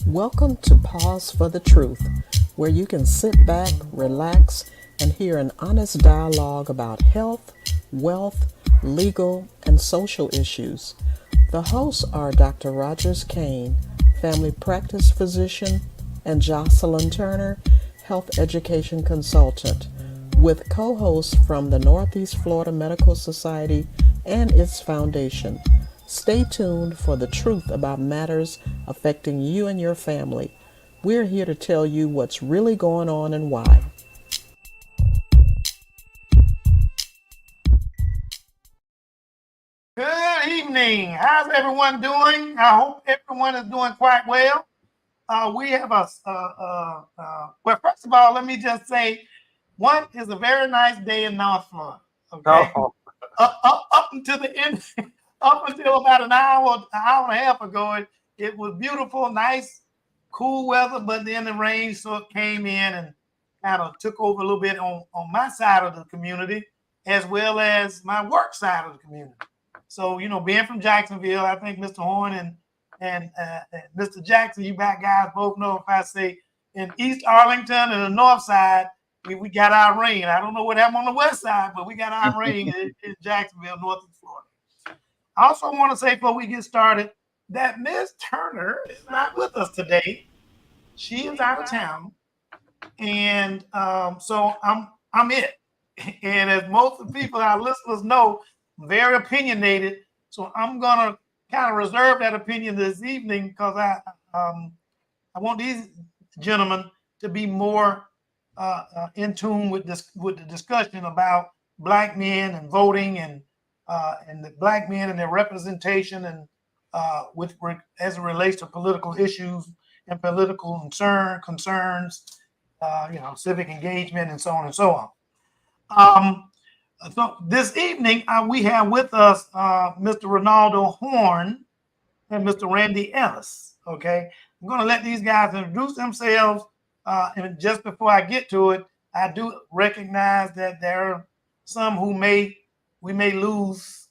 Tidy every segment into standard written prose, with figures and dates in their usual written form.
Welcome to Pause for the Truth, where you can sit back, relax, and hear an honest dialogue about health, wealth, legal, and social issues. The hosts are Dr. Rogers Kane, family practice physician, and Jocelyn Turner, health education consultant, with co hosts from the Northeast Florida Medical Society and its foundation. Stay tuned for the truth about matters affecting you and your family. We're here to tell you what's really going on and why. Good evening. How's everyone doing? I hope everyone is doing quite well. We have well, first of all, let me just say, one is a very nice day in North Florida. Okay, up until the end, up until about an hour and a half ago, it was beautiful, nice, cool weather. But then the rain so it came in and kind of took over a little bit on my side of the community, as well as my work side of the community. So, being from Jacksonville, I think Mr. Horn and Mr. Jackson, you back guys both know if I say in East Arlington and the north side, we got our rain. I don't know what happened on the west side, but we got our rain in Jacksonville, northeast Florida. I also want to say before we get started that Ms. Turner is not with us today. She is out of town, and so I'm it. And as most of the people, our listeners know, very opinionated. So I'm gonna kind of reserve that opinion this evening because I want these gentlemen to be more in tune with the discussion about Black men and voting and the Black men and their representation and as it relates to political issues and political concerns, civic engagement and so on and so on. So this evening, we have with us Mr. Ronaldo Horn and Mr. Randy Ellis. Okay, I'm going to let these guys introduce themselves. And just before I get to it, I do recognize that there are some who we may lose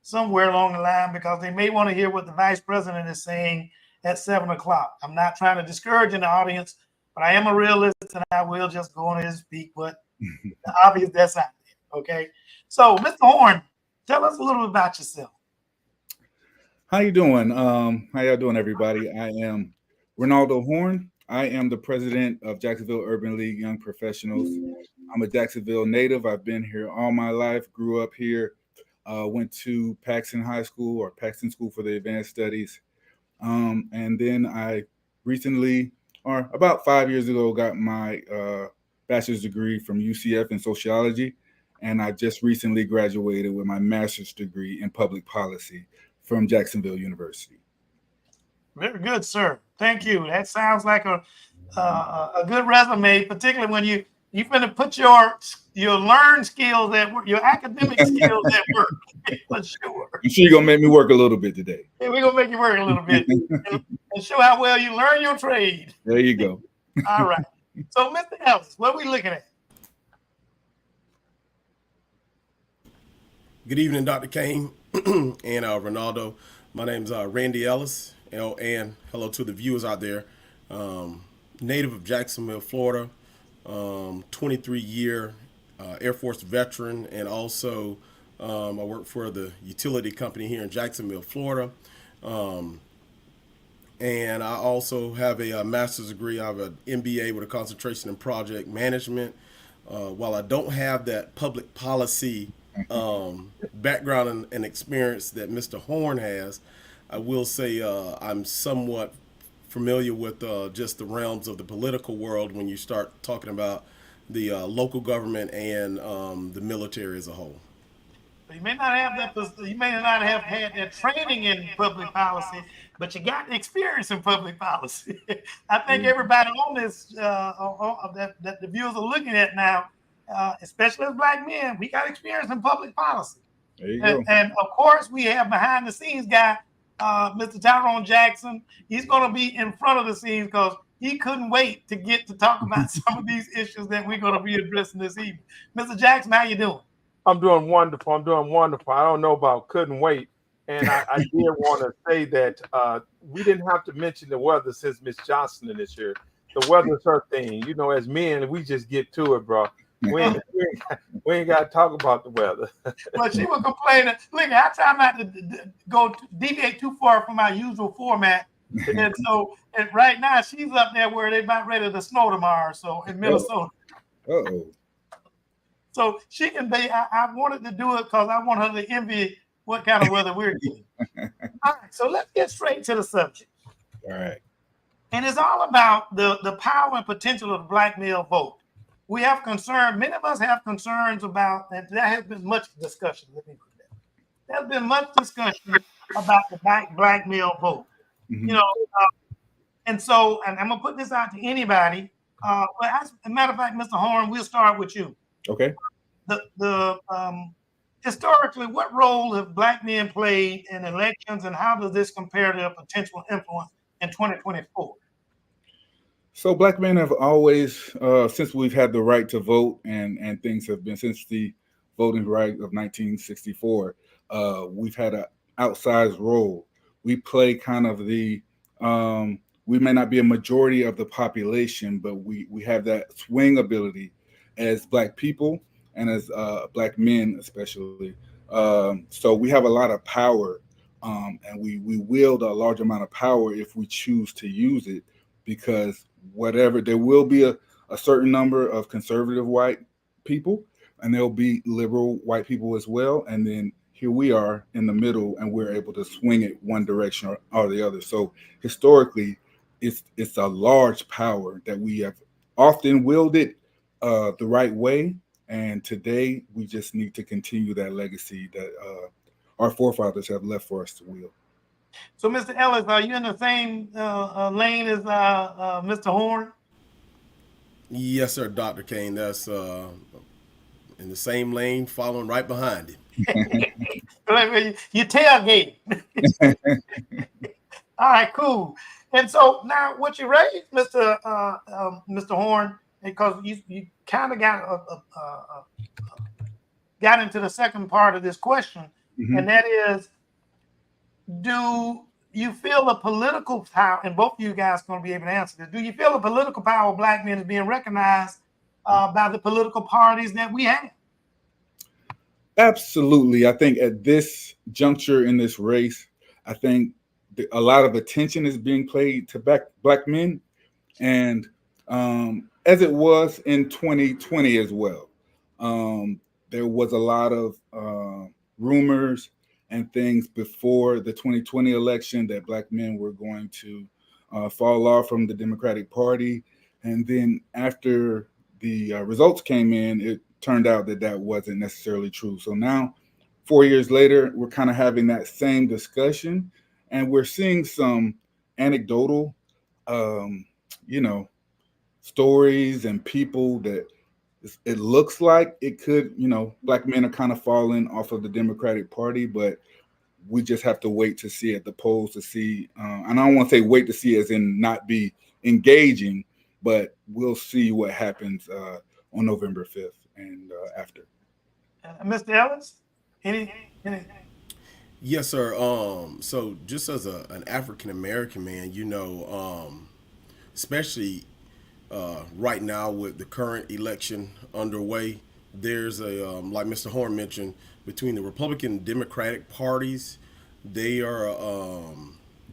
somewhere along the line because they may want to hear what the vice president is saying at 7:00. I'm not trying to discourage in the audience, but I am a realist and I will just go on and speak. But the obvious that's out. Okay, so Mr. Horn, tell us a little bit about yourself. How you doing? How y'all doing, everybody? I am Ronaldo Horn. I am the president of Jacksonville Urban League Young Professionals. I'm a Jacksonville native. I've been here all my life, grew up here, went to Paxton High School or Paxton School for the Advanced Studies. And then I recently, or about 5 years ago, got my bachelor's degree from UCF in sociology. And I just recently graduated with my master's degree in public policy from Jacksonville University. Very good, sir. Thank you. That sounds like a good resume, particularly when you finna put your learned skills at work, your academic skills at work, for sure. I'm sure you're gonna make me work a little bit today. Yeah, we're gonna make you work a little bit and show how well you learn your trade. There you go. All right. So, Mr. Ellis, what are we looking at? Good evening, Dr. Kane and Ronaldo. My name is Randy Ellis, and hello to the viewers out there. Native of Jacksonville, Florida, 23-year Air Force veteran, and also I work for the utility company here in Jacksonville, Florida. And I also have a master's degree. I have an MBA with a concentration in project management. While I don't have that public policy background and experience that Mr. Horn has, I will say I'm somewhat familiar with just the realms of the political world when you start talking about the local government and the military as a whole. You may not have that. You may not have had that training in public policy, but you got experience in public policy. I think everybody on this that the viewers are looking at now, especially as Black men, we got experience in public policy. There you go. And of course, we have behind the scenes guy, Mr. Tyrone Jackson. He's going to be in front of the scenes because he couldn't wait to get to talk about some of these issues that we're going to be addressing this evening. Mr. Jackson, how you doing? I'm doing wonderful. I don't know about couldn't wait. And I did want to say that we didn't have to mention the weather since Miss Johnson is here. The weather's her thing. You know, as men, we just get to it, bro. We ain't got to talk about the weather. But she was complaining. Look, I try not to deviate too far from our usual format. And so, and right now, she's up there where they're about ready to snow tomorrow. So in Minnesota. Uh-oh. So she can be. I wanted to do it because I want her to envy what kind of weather we're getting. All right, so let's get straight to the subject. All right. And it's all about the power and potential of the black male vote. We have concern, many of us have concerns about, and there has been much discussion. Let me put that. There's been much discussion about the black male vote. Mm-hmm. You know, and so, and I'm gonna put this out to anybody. But as a matter of fact, Mr. Horn, we'll start with you. Okay. Historically, what role have black men played in elections, and how does this compare to their potential influence in 2024? So black men have always, since we've had the right to vote, and things have been since the voting right of 1964, we've had an outsized role. We play kind of the, we may not be a majority of the population, but we have that swing ability as black people and as black men especially. So we have a lot of power, and we wield a large amount of power if we choose to use it, because there will be a certain number of conservative white people, and there'll be liberal white people as well. And then here we are in the middle, and we're able to swing it one direction or the other. So historically, it's a large power that we have often wielded the right way. And today we just need to continue that legacy that our forefathers have left for us to wield. So, Mr. Ellis, are you in the same lane as Mr. Horn? Yes, sir, Dr. Kane. That's in the same lane, following right behind him. You tailgate. All right, cool. And so now, what you raised, Mr. Horn, because you kind of got into the second part of this question, Mm-hmm. and that is, do you feel the political power, and both of you guys are going to be able to answer this, do you feel the political power of black men is being recognized by the political parties that we have? Absolutely. I think at this juncture in this race, I think a lot of attention is being paid to black men, and as it was in 2020 as well. There was a lot of rumors and things before the 2020 election that black men were going to fall off from the Democratic Party. And then after the results came in, it turned out that wasn't necessarily true. So now, 4 years later, we're kind of having that same discussion, and we're seeing some anecdotal, stories and people that it looks like it could, black men are kind of falling off of the Democratic Party, but we just have to wait to see at the polls to see. And I don't want to say wait to see as in not be engaging, but we'll see what happens on November 5th and after. Mr. Ellis, any? Yes, sir. So just as an African American man, especially right now with the current election underway, there's like Mr. Horn mentioned, between the Republican and Democratic parties, they are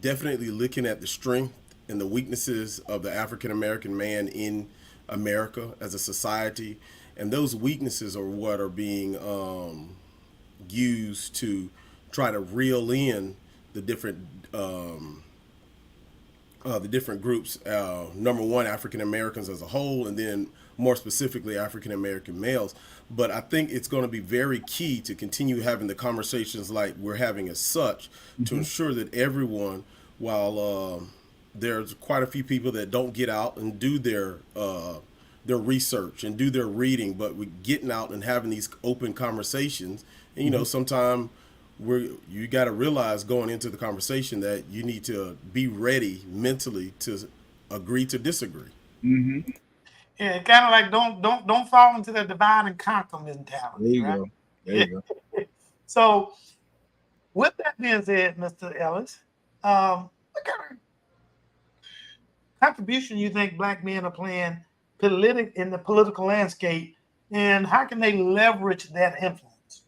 definitely looking at the strength and the weaknesses of the African American man in America as a society, and those weaknesses are what are being used to try to reel in the different groups. Number one, African Americans as a whole, and then more specifically African American males. But I think it's going to be very key to continue having the conversations like we're having as such, mm-hmm. to ensure that everyone, while there's quite a few people that don't get out and do their research and do their reading, but we're getting out and having these open conversations. And mm-hmm. Sometimes you got to realize going into the conversation that you need to be ready mentally to agree to disagree. Mm-hmm. Yeah, kind of like don't fall into the divide and conquer mentality. There you right? go. There you go. So with that being said, Mr. Ellis, what kind of contribution you think Black men are playing in the political landscape, and how can they leverage that influence?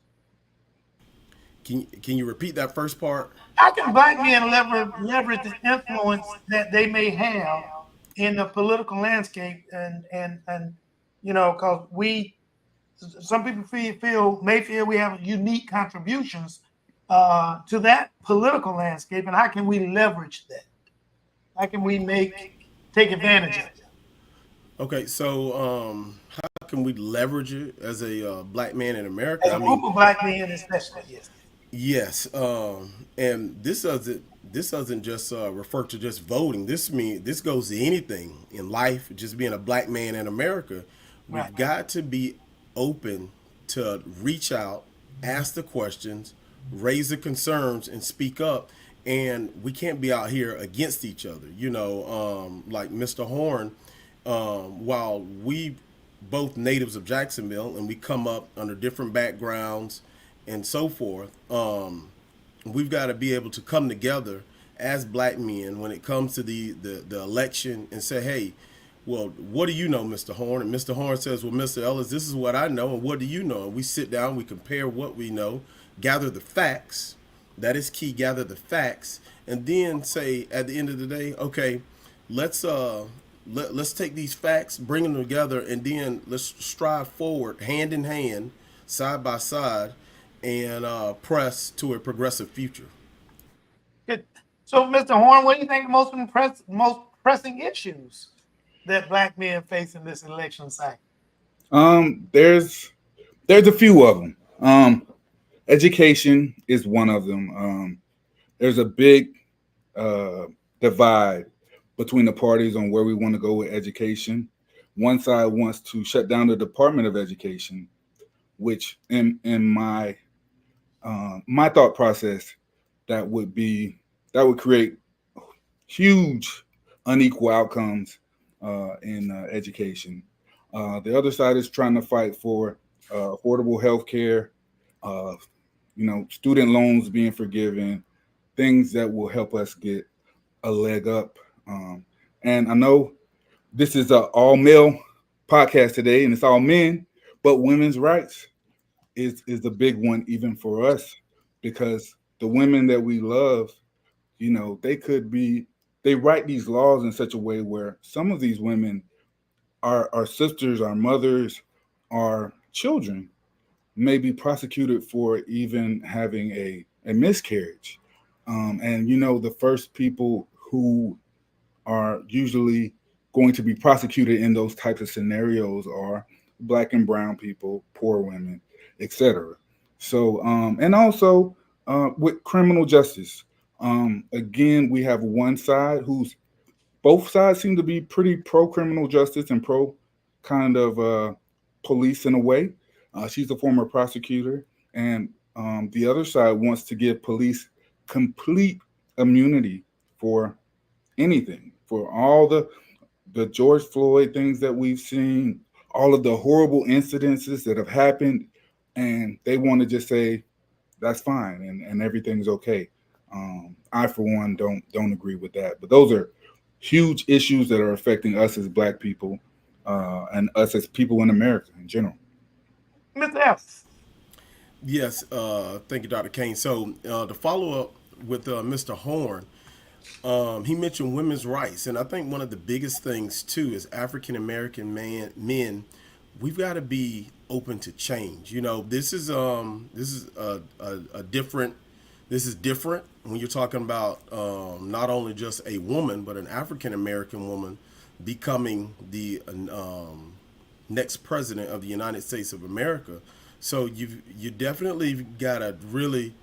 Can you repeat that first part? How can Black men leverage the influence that they may have in the political landscape, and because some people may feel we have unique contributions to that political landscape, and how can we leverage that? How can we take advantage of it? Okay, so how can we leverage it as a Black man in America? As a group of Black men, especially, yes. Yes, and this doesn't just refer to just voting. This goes to anything in life. Just being a Black man in America, we've got to be open to reach out, ask the questions, raise the concerns, and speak up. And we can't be out here against each other. Like Mr. Horn, while we both natives of Jacksonville and we come up under different backgrounds and so forth, we've got to be able to come together as Black men when it comes to the election and say, hey, well, what do you know, Mr. Horn? And Mr. Horn says, well, Mr. Ellis, this is what I know, and what do you know? And we sit down, we compare what we know, gather the facts. That is key, gather the facts, and then say at the end of the day, okay, let's take these facts, bring them together, and then let's strive forward, hand in hand, side by side, and press to a progressive future. Good. So, Mr. Horn, what do you think the most pressing issues that Black men face in this election cycle? There's a few of them. Education is one of them. There's a big divide between the parties on where we want to go with education. One side wants to shut down the Department of Education, which in my thought process, that would create huge unequal outcomes in education. The other side is trying to fight for affordable health care, student loans being forgiven, things that will help us get a leg up. And I know this is an all-male podcast today, and it's all men, but women's rights is the big one even for us, because the women that we love, they write these laws in such a way where some of these women, our sisters, our mothers, our children, may be prosecuted for even having a miscarriage. And the first people who are usually going to be prosecuted in those types of scenarios are Black and brown people, poor women, etc. So, and also with criminal justice, again, we have one side both sides seem to be pretty pro criminal justice and pro kind of police in a way. She's a former prosecutor, and the other side wants to give police complete immunity for anything, for all the George Floyd things that we've seen, all of the horrible incidences that have happened, and they want to just say that's fine and everything's okay. I, for one, don't agree with that. But those are huge issues that are affecting us as Black people and us as people in America in general. Mr. Ellis. Yes, thank you, Dr. Kane. So to follow up with Mr. Horn, he mentioned women's rights, and I think one of the biggest things too is African American men. We've got to be open to change. This is different. This is different when you're talking about not only just a woman, but an African American woman becoming the next president of the United States of America. So you definitely got to really,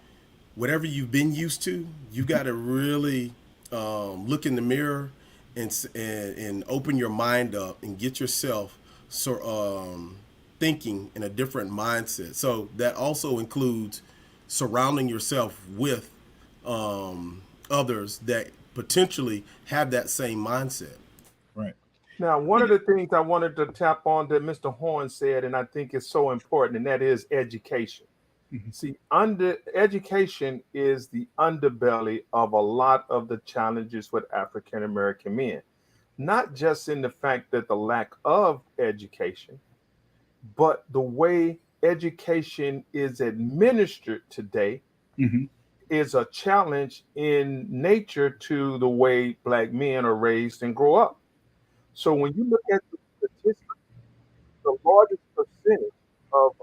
whatever you've been used to, you got to really look in the mirror and open your mind up and get yourself thinking in a different mindset. So that also includes surrounding yourself with others that potentially have that same mindset. Right. Now, one of the things I wanted to tap on that Mr. Horn said, and I think is so important, and that is education. See, education is the underbelly of a lot of the challenges with African American men, not just in the fact that the lack of education, but the way education is administered today Mhm. is a challenge in nature to the way Black men are raised and grow up. So when you look at the statistics, the largest percentage of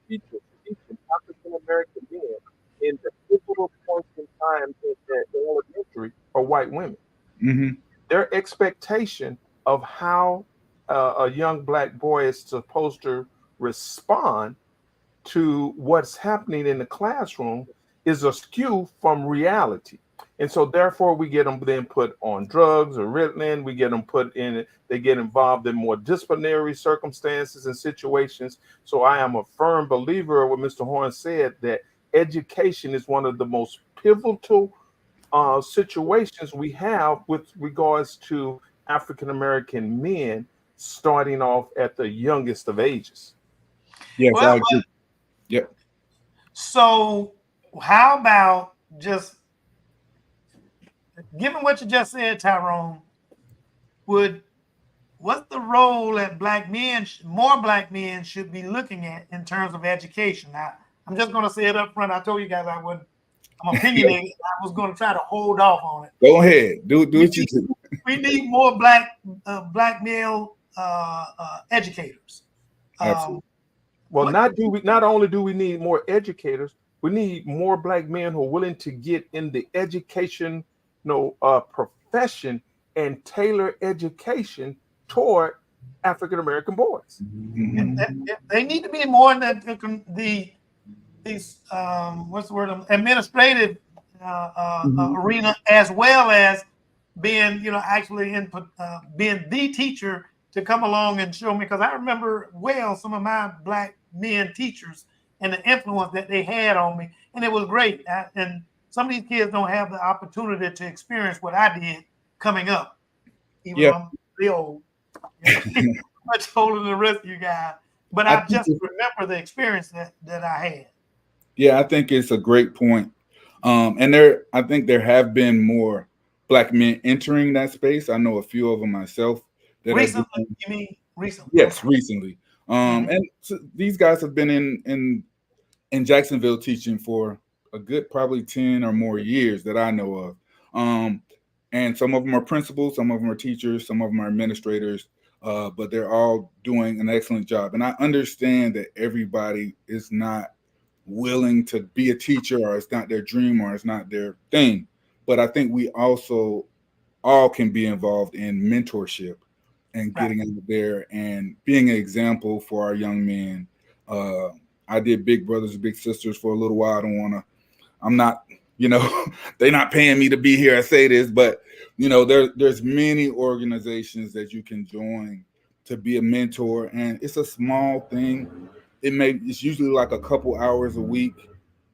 teachers teaching African American men in the pivotal points in time in the elementary are white women. Mhm. Their expectation of how a young Black boy is supposed to respond to what's happening in the classroom is askew from reality. And so therefore we get them then put on drugs or Ritalin, we get them put in, they get involved in more disciplinary circumstances and situations. So I am a firm believer of what Mr. Horn said, that education is one of the most pivotal situations we have with regards to African American men starting off at the youngest of ages. Yes, I Well, agree. Yep. so how about just given what you just said, Tyrone, what's the role that black men, more black men should be looking at in terms of education? Now, I'm just going to say it up front. I told you guys I'm opinionated. I was going to try to hold off on it. Go ahead. Do what you do. We need more black male educators. Absolutely. Well, not only do we need more educators, we need more Black men who are willing to get in the education, profession and tailor education toward African American boys. Mhm. They need to be more in these what's the word, administrative arena, as well as being actually in being the teacher to come along and show me, because I remember well some of my black men teachers and the influence that they had on me, and it was great. And some of these kids don't have the opportunity to experience what I did coming up, even though I'm really old, much older than the rest of you guys. But I just remember the experience that I had. Yeah, I think it's a great point. And I think there have been more black men entering that space. I know a few of them myself. Recently, you mean recently? Yes, recently. And so these guys have been in Jacksonville teaching for a good probably 10 or more years that I know of. And some of them are principals, some of them are teachers, some of them are administrators, but they're all doing an excellent job. And I understand that everybody is not willing to be a teacher, or it's not their dream, or it's not their thing. But I think we also all can be involved in mentorship and getting out there and being an example for our young men. I did Big Brothers Big Sisters for a little while. I'm not, they're not paying me to be here. I say this, but there's many organizations that you can join to be a mentor, and it's a small thing. It's usually like a couple hours a week,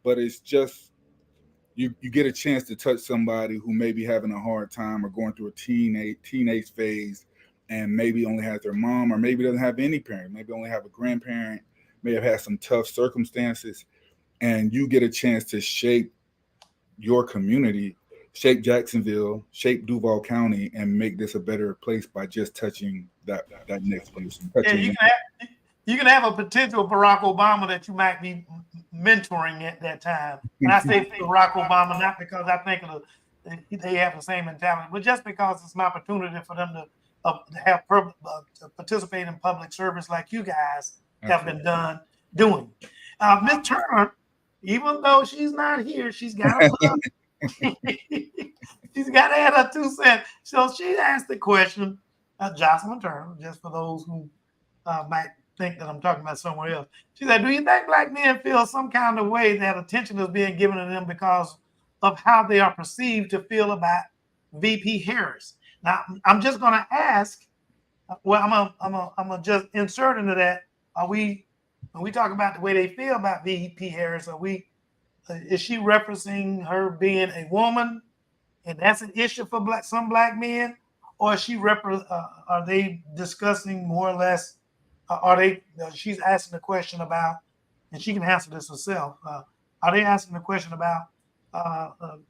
but it's just you get a chance to touch somebody who may be having a hard time or going through a teenage phase, and maybe only has their mom, or maybe doesn't have any parent, maybe only have a grandparent, may have had some tough circumstances, and you get a chance to shape your community, shape Jacksonville, shape Duval County, and make this a better place by just touching that next person. You can have a potential Barack Obama that you might be mentoring at that time. And I say Barack Obama not because I think they have the same mentality, but just because it's an opportunity for them to participate in public service like you guys have been doing. Ms. Turner, even though she's not here, she's got she's got to add her 2 cents. So she asked the question, Jocelyn Turner, just for those who might think that I'm talking about someone else. She said, do you think black men feel some kind of way that attention is being given to them because of how they are perceived to feel about VP Harris? Now, I'm just going to ask, well, I'm gonna just insert into that. When we talk about the way they feel about VP Harris, is she referencing her being a woman, and that's an issue for some black men, or is are they discussing more or less? She's asking the question about, and she can answer this herself. Are they asking the question about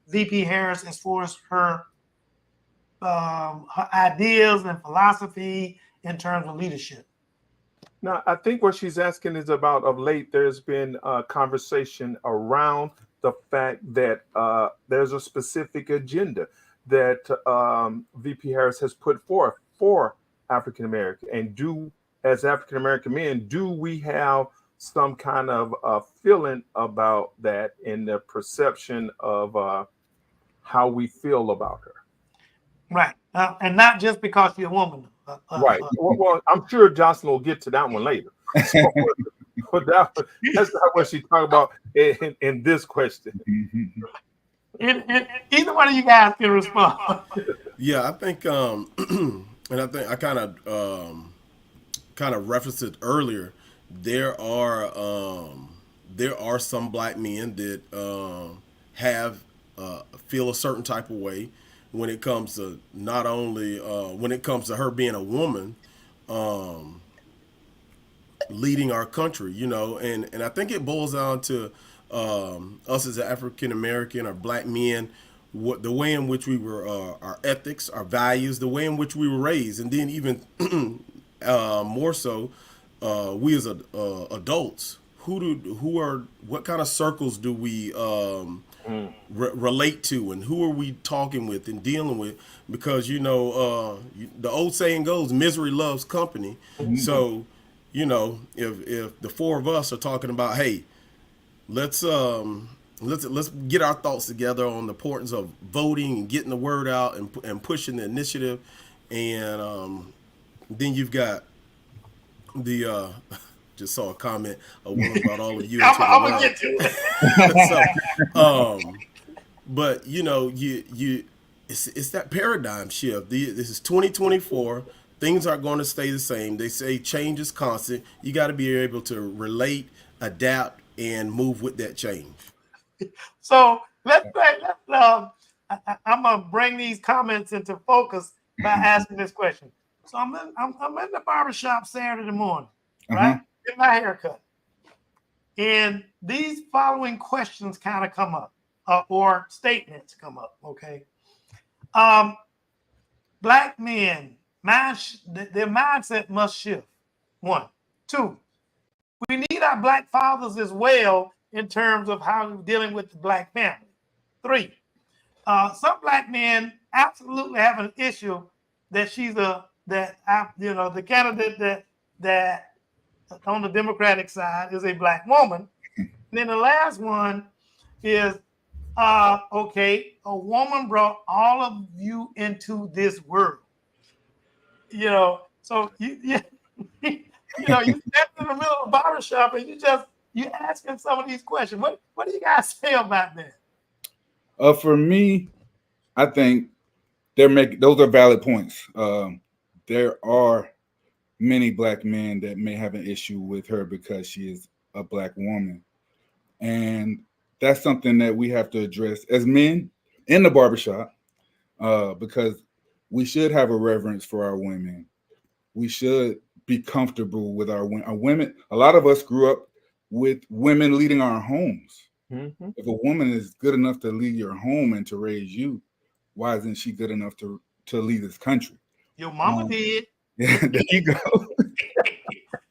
VP Harris as far as her ideas and philosophy in terms of leadership? Now, I think what she's asking is about of late, there's been a conversation around the fact that there's a specific agenda that VP Harris has put forth for African American. And as African American men, do we have some kind of feeling about that in the perception of how we feel about her? Right. And not just because she's a woman. Right. Well, I'm sure Jocelyn will get to that one later. So, that's not what she's talking about in this question. Either one of you guys can respond. Yeah, I think, and I think I kind of referenced it earlier. There are some black men that feel a certain type of way when it comes to not only when it comes to her being a woman leading our country, you know, and I think it boils down to us as African American or black men, the way in which we were, our ethics, our values, the way in which we were raised, and then even more so, we as adults, what kind of circles do we relate to, and who are we talking with and dealing with? Because you know, the old saying goes, "Misery loves company." Mm-hmm. So, you know, if the four of us are talking about, hey, let's get our thoughts together on the importance of voting and getting the word out and pushing the initiative, and then you've got the just saw a comment of one about all of you. I'm gonna get to it. So, but you know, it's that paradigm shift. This is 2024. Things aren't going to stay the same. They say change is constant. You got to be able to relate, adapt, and move with that change. So I'm gonna bring these comments into focus by asking this question. So I'm in the barbershop Saturday morning, right? Get my hair cut. And these following questions kind of come up, or statements come up, okay? Black men, their mindset must shift. 1. 2, we need our black fathers as well in terms of how we're dealing with the black family. 3, some black men absolutely have an issue that the candidate that on the Democratic side is a black woman. And then the last one is, okay, a woman brought all of you into this world. You know, so you step in the middle of a barbershop and you asking some of these questions. What do you guys say about that? For me, I think those are valid points. There are many black men that may have an issue with her because she is a black woman. And that's something that we have to address as men in the barbershop, because we should have a reverence for our women. We should be comfortable with our women. A lot of us grew up with women leading our homes. Mm-hmm. If a woman is good enough to lead your home and to raise you, why isn't she good enough to lead this country? Your mama did. Yeah, there you go.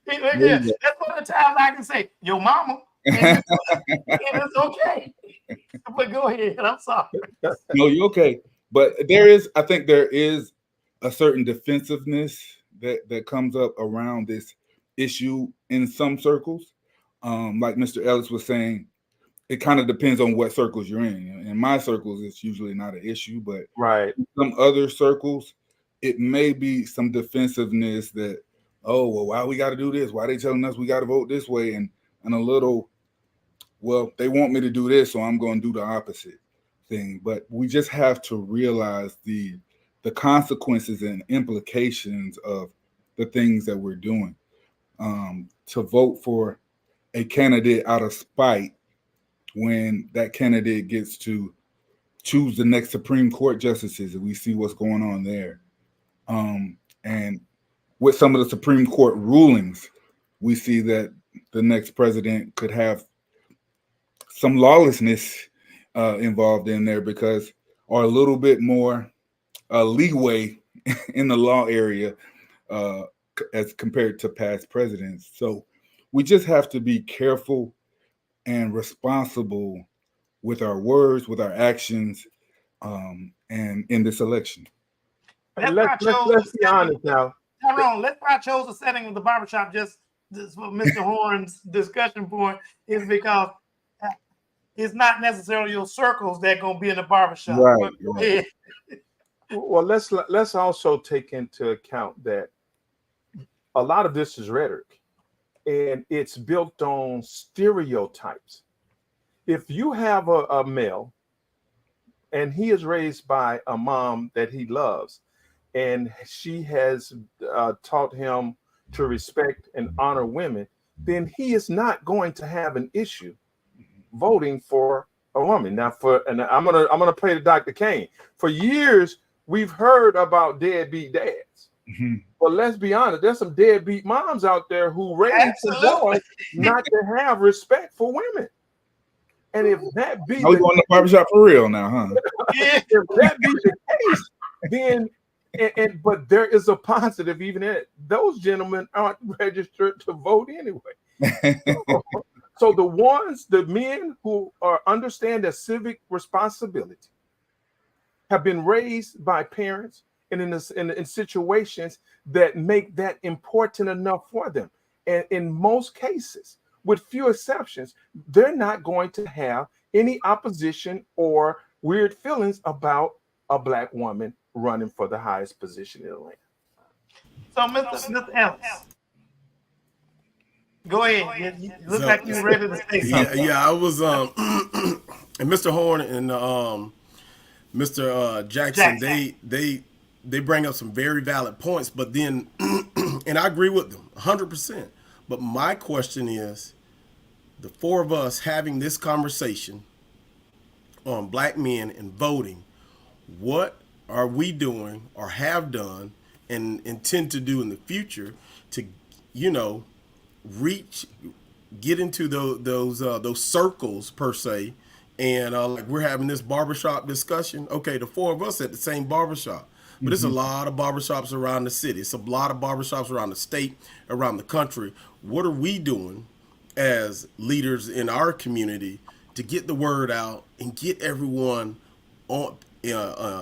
That's one of the times I can say, your mama. And it's okay. But go ahead. I'm sorry. No, you're okay. But I think there is a certain defensiveness that comes up around this issue in some circles. Like Mr. Ellis was saying, it kind of depends on what circles you're in. In my circles, it's usually not an issue, but right. In some other circles, it may be some defensiveness that, oh, well, why we got to do this? Why they telling us we got to vote this way? And a little, well, they want me to do this, so I'm going to do the opposite thing. But we just have to realize the consequences and implications of the things that we're doing. To vote for a candidate out of spite when that candidate gets to choose the next Supreme Court justices, and we see what's going on there. And with some of the Supreme Court rulings, we see that the next president could have some lawlessness involved in there, because, or a little bit more leeway in the law area as compared to past presidents. So we just have to be careful and responsible with our words, with our actions, and in this election. Let's be honest now. Tyrone, that's why I chose the setting of the barbershop just for Mr. Horn's discussion point, is because it's not necessarily your circles that gonna be in the barbershop. Right. Yeah. Well, let's also take into account that a lot of this is rhetoric, and it's built on stereotypes. If you have a male and he is raised by a mom that he loves, and she has taught him to respect and honor women, then he is not going to have an issue voting for a woman. Now, and I'm gonna play to Dr. Kane. For years, we've heard about deadbeat dads. Mm-hmm. But let's be honest, there's some deadbeat moms out there who raise some boys not to have respect for women. And if that be we going to barbershop for real now, huh? if that be the case, then but there is a positive even in it. Those gentlemen aren't registered to vote anyway. So the men who understand their civic responsibility have been raised by parents and in situations that make that important enough for them. And in most cases, with few exceptions, they're not going to have any opposition or weird feelings about a Black woman running for the highest position in the land. So, Mr. Ellis, go ahead. You look like you're ready to say something. Yeah, I was and Mr. Horn and Mr. Jackson, they bring up some very valid points, but then and I agree with them 100%. But my question is, the four of us having this conversation on Black men and voting, what are we doing or have done and intend to do in the future to, get into those circles per se, and like we're having this barbershop discussion. Okay, the four of us at the same barbershop, but there's a lot of barbershops around the city. It's a lot of barbershops around the state, around the country. What are we doing as leaders in our community to get the word out and get everyone on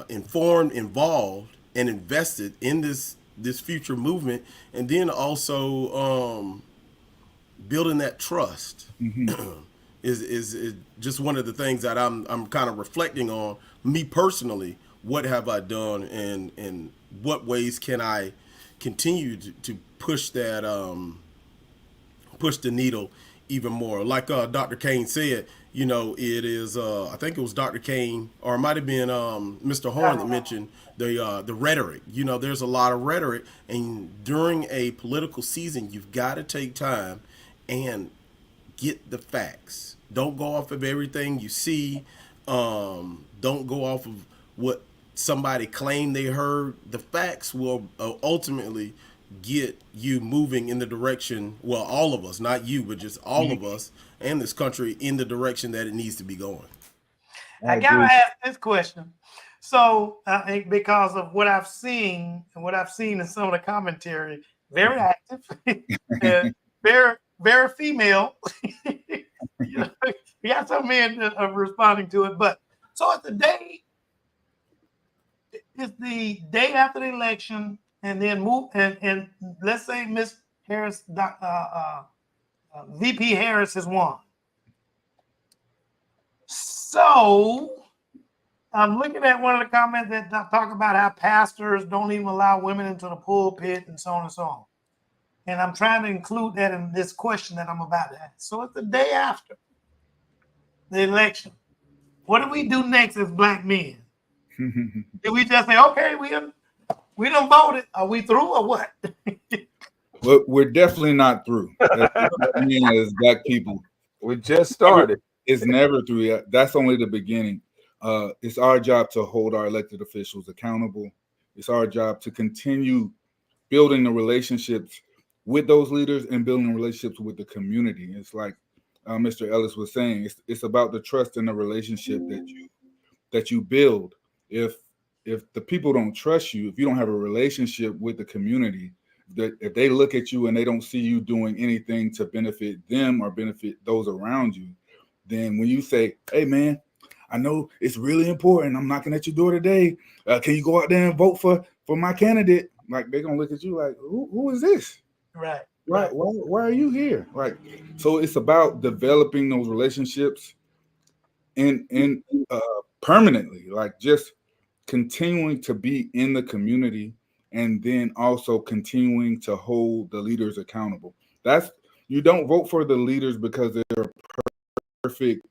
informed, involved, and invested in this future movement, and then also building that trust is just one of the things that I'm kind of reflecting on. Me personally, what have I done, and what ways can I continue to push that push the needle even more? Like Dr. Kane said, it is I think it was Dr. Kane, or it might have been Mr. Horn that mentioned the rhetoric. There's a lot of rhetoric, and during a political season, you've got to take time and get the facts. Don't go off of everything you see. Don't go off of what somebody claimed they heard. The facts will ultimately get you moving in the direction, well, all of us, not you, but just all of us and this country in the direction that it needs to be going. I gotta ask this question. So, because of what I've seen and what I've seen in some of the commentary, very active, very, very female. You got some men that are responding to it, but so it's the day after the election, and then move and let's say Miss Harris, VP Harris has won. So I'm looking at one of the comments that talk about how pastors don't even allow women into the pulpit and so on and so on. And I'm trying to include that in this question that I'm about to ask. So it's the day after the election. What do we do next as Black men? Do we just say, okay, we done voted? Are we through or what? Well, we're definitely not through. As Black people, We just started. it's never through yet. That's only the beginning. It's our job to hold our elected officials accountable. It's our job to continue building the relationships with those leaders and building relationships with the community. It's like Mr. Ellis was saying, it's about the trust and the relationship that you build. If the people don't trust you, if you don't have a relationship with the community, that if they look at you and they don't see you doing anything to benefit them or benefit those around you, then when you say, hey man, I know it's really important, I'm knocking at your door today, can you go out there and vote for my candidate? Like, they're gonna look at you like, who is this? Right. Why are you here? Like, so it's about developing those relationships and permanently, like just continuing to be in the community, and then also continuing to hold the leaders accountable. That's, you don't vote for the leaders because they're a perfect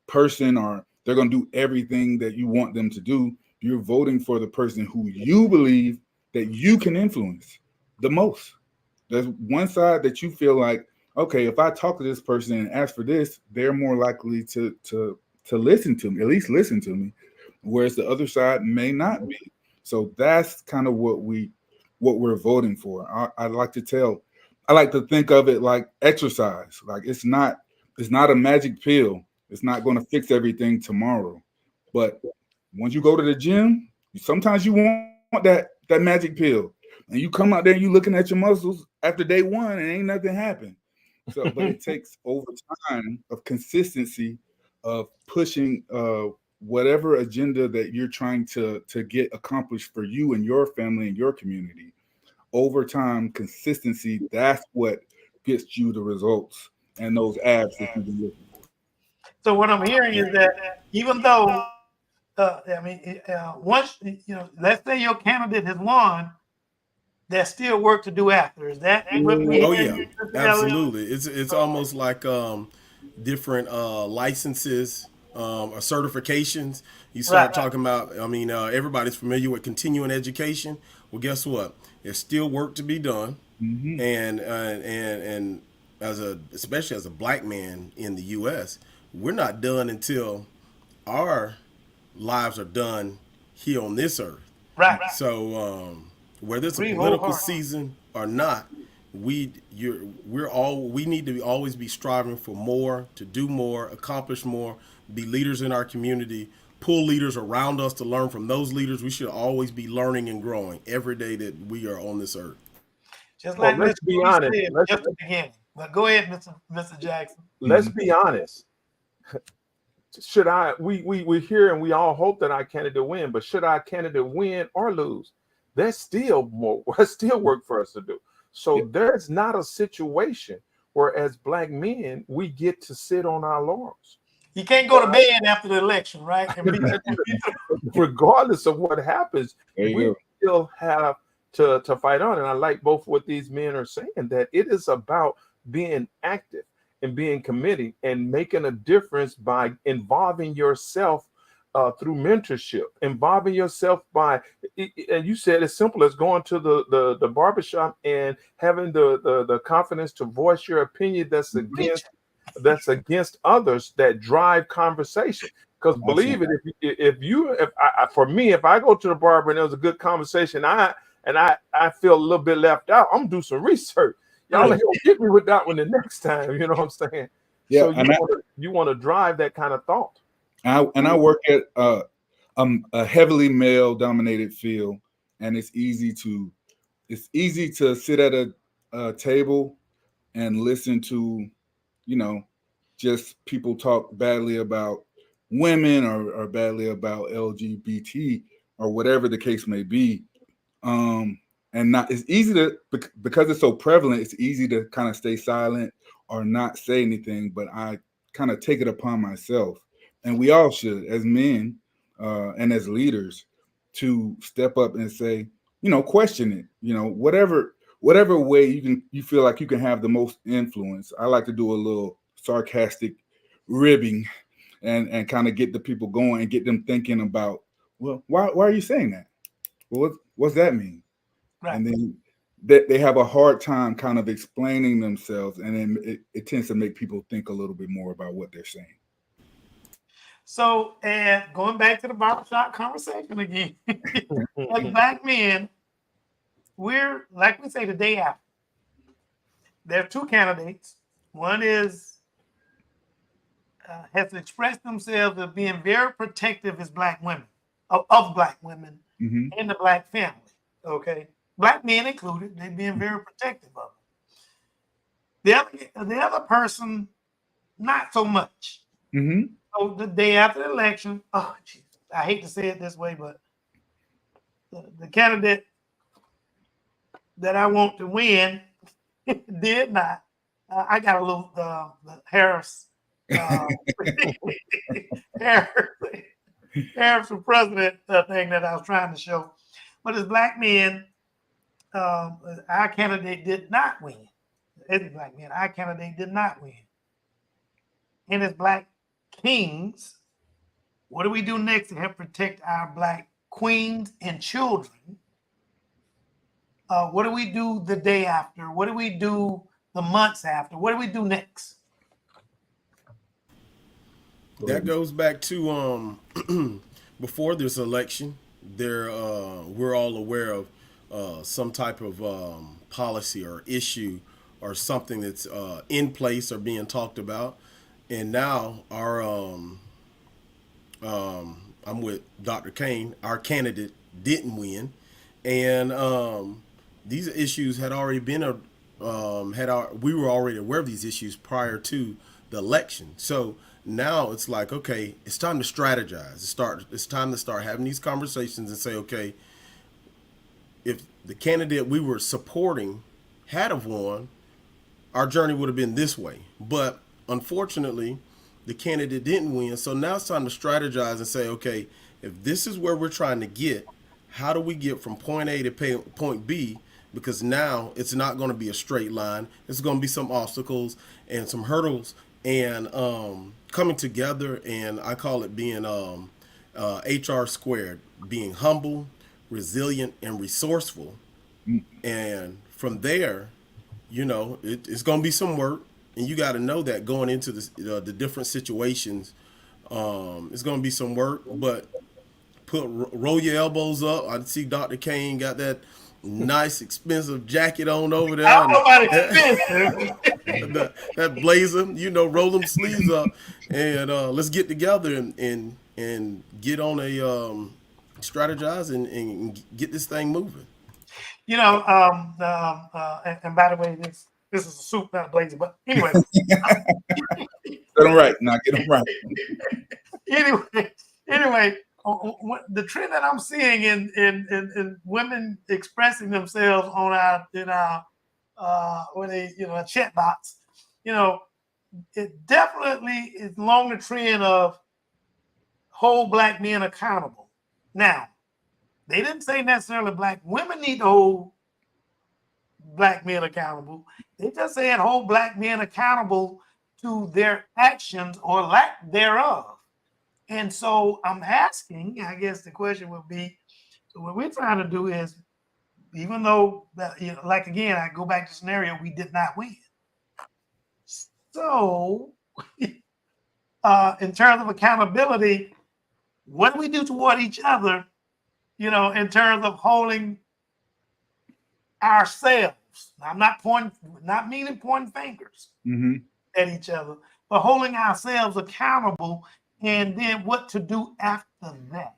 person or they're going to do everything that you want them to do. You're voting for the person who you believe that you can influence the most. There's one side that you feel like, okay, if I talk to this person and ask for this, they're more likely to listen to me, at least listen to me, whereas the other side may not be. So that's kind of what we're voting for. I like to think of it like exercise. Like, it's not a magic pill. It's not going to fix everything tomorrow. But once you go to the gym, sometimes you want that magic pill. And you come out there and you looking at your muscles after day one and ain't nothing happened. So, but it takes over time of consistency of pushing whatever agenda that you're trying to get accomplished for you and your family and your community. Over time, consistency, that's what gets you the results and those abs that you've been looking for. So what I'm hearing is that even though, once, let's say your candidate has won, there's still work to do after. Is that what we Oh hear? yeah, absolutely. It's almost like different licenses or certifications. You start talking about. I mean, everybody's familiar with continuing education. Well, guess what? There's still work to be done, and especially as a black man in the U.S., we're not done until our lives are done here on this earth. Right. So whether it's a political season or not, we need to always be striving for more, to do more, accomplish more, be leaders in our community, pull leaders around us to learn from those leaders. We should always be learning and growing every day that we are on this earth. Just like let's be honest. Just the beginning. But go ahead, Mr. Jackson. Let's be honest. We hear and we all hope that our candidate win, but should our candidate win or lose, there's still work for us to do. So there's not a situation where as black men, we get to sit on our laurels. You can't go to bed after the election, right? Regardless of what happens, we still have to fight on. And I like both what these men are saying, that it is about being active and being committed and making a difference by involving yourself through mentorship, involving yourself by, and you said as simple as going to the barbershop and having the confidence to voice your opinion that's against others, that drive conversation. Because believe it, if I go to the barber and there's a good conversation, I feel a little bit left out, I'm gonna do some research. Y'all ain't gonna get me with that one the next time. You know what I'm saying? Yeah. So you want to drive that kind of thought. I work at a heavily male-dominated field, and it's easy to sit at a table and listen to, just people talk badly about women or badly about LGBT or whatever the case may be. It's easy to, because it's so prevalent, it's easy to kind of stay silent or not say anything, but I kind of take it upon myself, and we all should, as men and as leaders, to step up and say, question it, whatever way you feel like you can have the most influence. I like to do a little sarcastic ribbing and kind of get the people going and get them thinking about, well, why are you saying that? Well, what's that mean? Right. And then they have a hard time kind of explaining themselves, and then it tends to make people think a little bit more about what they're saying. So, and going back to the barbershop conversation again, like black men, we're, like we say, the day after. there are two candidates. One is has expressed themselves as being very protective as black women, of black women Mm-hmm. in the black family. Okay, black men included, they being very protective of them. The other person, not so much. Mm-hmm. So the day after the election, oh geez, I hate to say it this way, but the candidate that I want to win did not. I got a little the Harris, Harris for president thing that I was trying to show. But as black men, our candidate did not win. As black men, our candidate did not win. And as black kings, what do we do next to help protect our black queens and children? What do we do the day after? What do we do the months after? What do we do next? That goes back to before this election. We're all aware of some type of policy or issue or something that's in place or being talked about, and now our I'm with Dr. Kane. Our candidate didn't win, and these issues had already been we were already aware of these issues prior to the election. So now it's like, okay, it's time to strategize. It's time to start having these conversations and say, okay, if the candidate we were supporting had have won, our journey would have been this way. But unfortunately, the candidate didn't win. So now it's time to strategize and say, okay, if this is where we're trying to get, how do we get from point A to point B? Because now it's not going to be a straight line. It's going to be some obstacles and some hurdles, and coming together. And I call it being HR squared, being humble, resilient, and resourceful. And from there, it's going to be some work, and you got to know that going into the different situations, it's going to be some work. But roll your elbows up. I see Dr. Kane got that nice expensive jacket on over there. I don't know about expensive. that blazer, roll them sleeves up, and let's get together and get on a strategize and get this thing moving. And by the way, this is a suit, not a blazer. But anyway, Get them right. Now get them right. Anyway. The trend that I'm seeing in women expressing themselves on our chat box, it definitely is along the trend of hold black men accountable. Now, they didn't say necessarily black women need to hold black men accountable. They just said hold black men accountable to their actions or lack thereof. And so I'm asking, I guess the question would be, so what we're trying to do is, even though, like again, I go back to the scenario, we did not win. So in terms of accountability, what do we do toward each other, in terms of holding ourselves? I'm not meaning pointing fingers at each other, but holding ourselves accountable. And then what to do after that?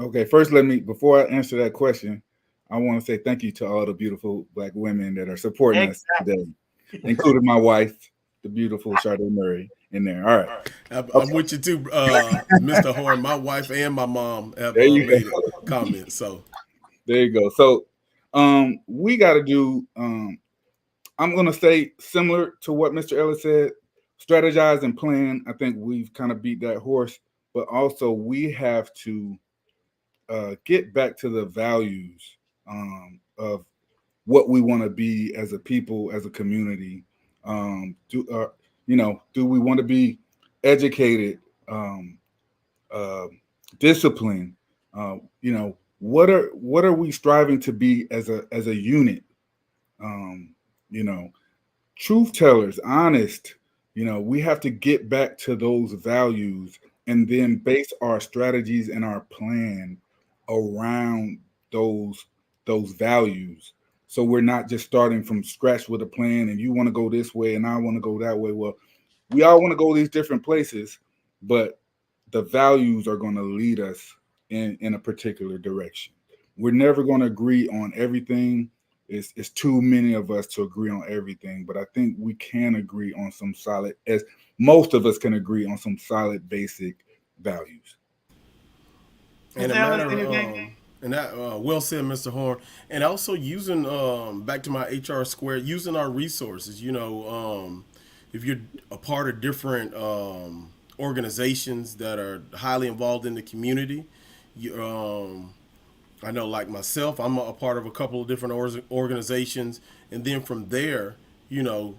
Okay, first before I answer that question, I want to say thank you to all the beautiful black women that are supporting us today, including my wife, the beautiful Sade Murray, in there. All right. I'm with you too, Mr. Horn. My wife and my mom have made comments. So there you go. So we got to do, I'm going to say similar to what Mr. Ellis said. Strategize and plan. I think we've kind of beat that horse, but also we have to get back to the values of what we want to be as a people, as a community. Do we want to be educated, disciplined? What are we striving to be as a unit? Truth tellers, honest. We have to get back to those values and then base our strategies and our plan around those values. So we're not just starting from scratch with a plan and you want to go this way and I want to go that way. Well, we all want to go these different places, but the values are going to lead us in a particular direction. We're never going to agree on everything. It's too many of us to agree on everything, but I think we can agree on some solid, as most of us can agree on some solid basic values. Is And a there matter anything? and that well said, Mr. Horn. And also using back to my HR square, using our resources. If you're a part of different organizations that are highly involved in the community, I know, like myself, I'm a part of a couple of different organizations, and then from there, one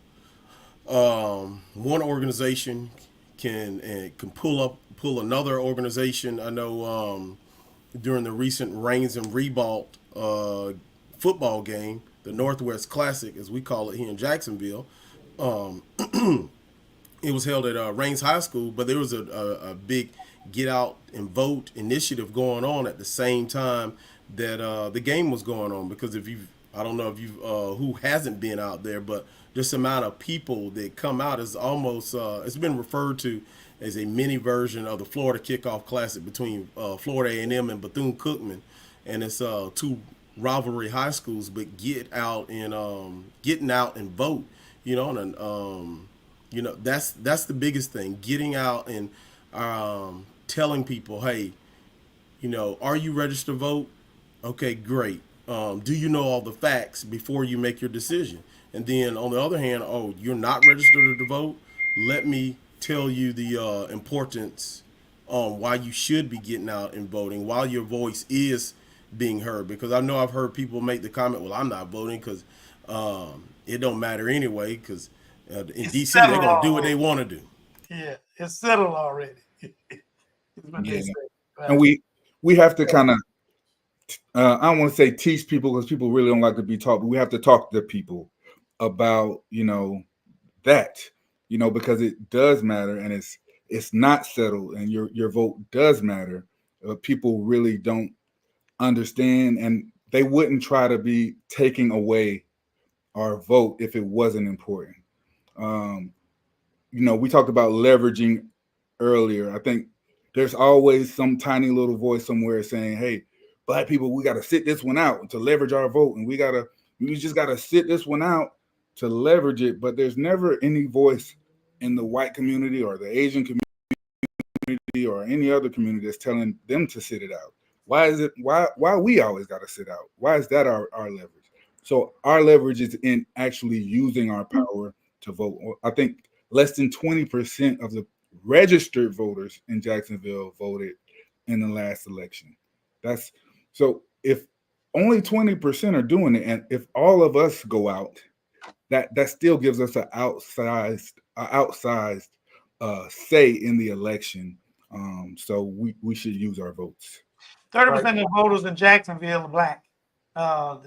organization can pull another organization. I know during the recent Reigns and Ribault football game, the Northwest Classic, as we call it here in Jacksonville, it was held at Reigns High School, but there was a big get out and vote initiative going on at the same time that the game was going on. Because I don't know if you who hasn't been out there, but this amount of people that come out is almost it's been referred to as a mini version of the Florida Kickoff Classic between Florida A&M and Bethune-Cookman, and it's two rivalry high schools, but getting out and vote, and that's the biggest thing, getting out and telling people, hey, are you registered to vote? Okay, great. Do you know all the facts before you make your decision? And then on the other hand, oh, you're not registered to vote? Let me tell you the importance on why you should be getting out and voting, while your voice is being heard. Because I know I've heard people make the comment, well, I'm not voting because it don't matter anyway, because in DC, they're going to do what they want to do. Yeah, it's settled already. Yeah. And we have to kind of, I don't want to say teach people, because people really don't like to be taught, but we have to talk to people about, that, because it does matter, and it's not settled, and your vote does matter. People really don't understand, and they wouldn't try to be taking away our vote if it wasn't important. We talked about leveraging earlier. I think there's always some tiny little voice somewhere saying, hey, Black people, we got to sit this one out to leverage our vote, and we just got to sit this one out to leverage it. But there's never any voice in the white community or the Asian community or any other community that's telling them to sit it out. Why we always got to sit out? Why is that our leverage? So our leverage is in actually using our power to vote. I think less than 20% of the registered voters in Jacksonville voted in the last election. So if only 20% are doing it, and if all of us go out, that still gives us an outsized say in the election. So we should use our votes. 30% of voters in Jacksonville are Black.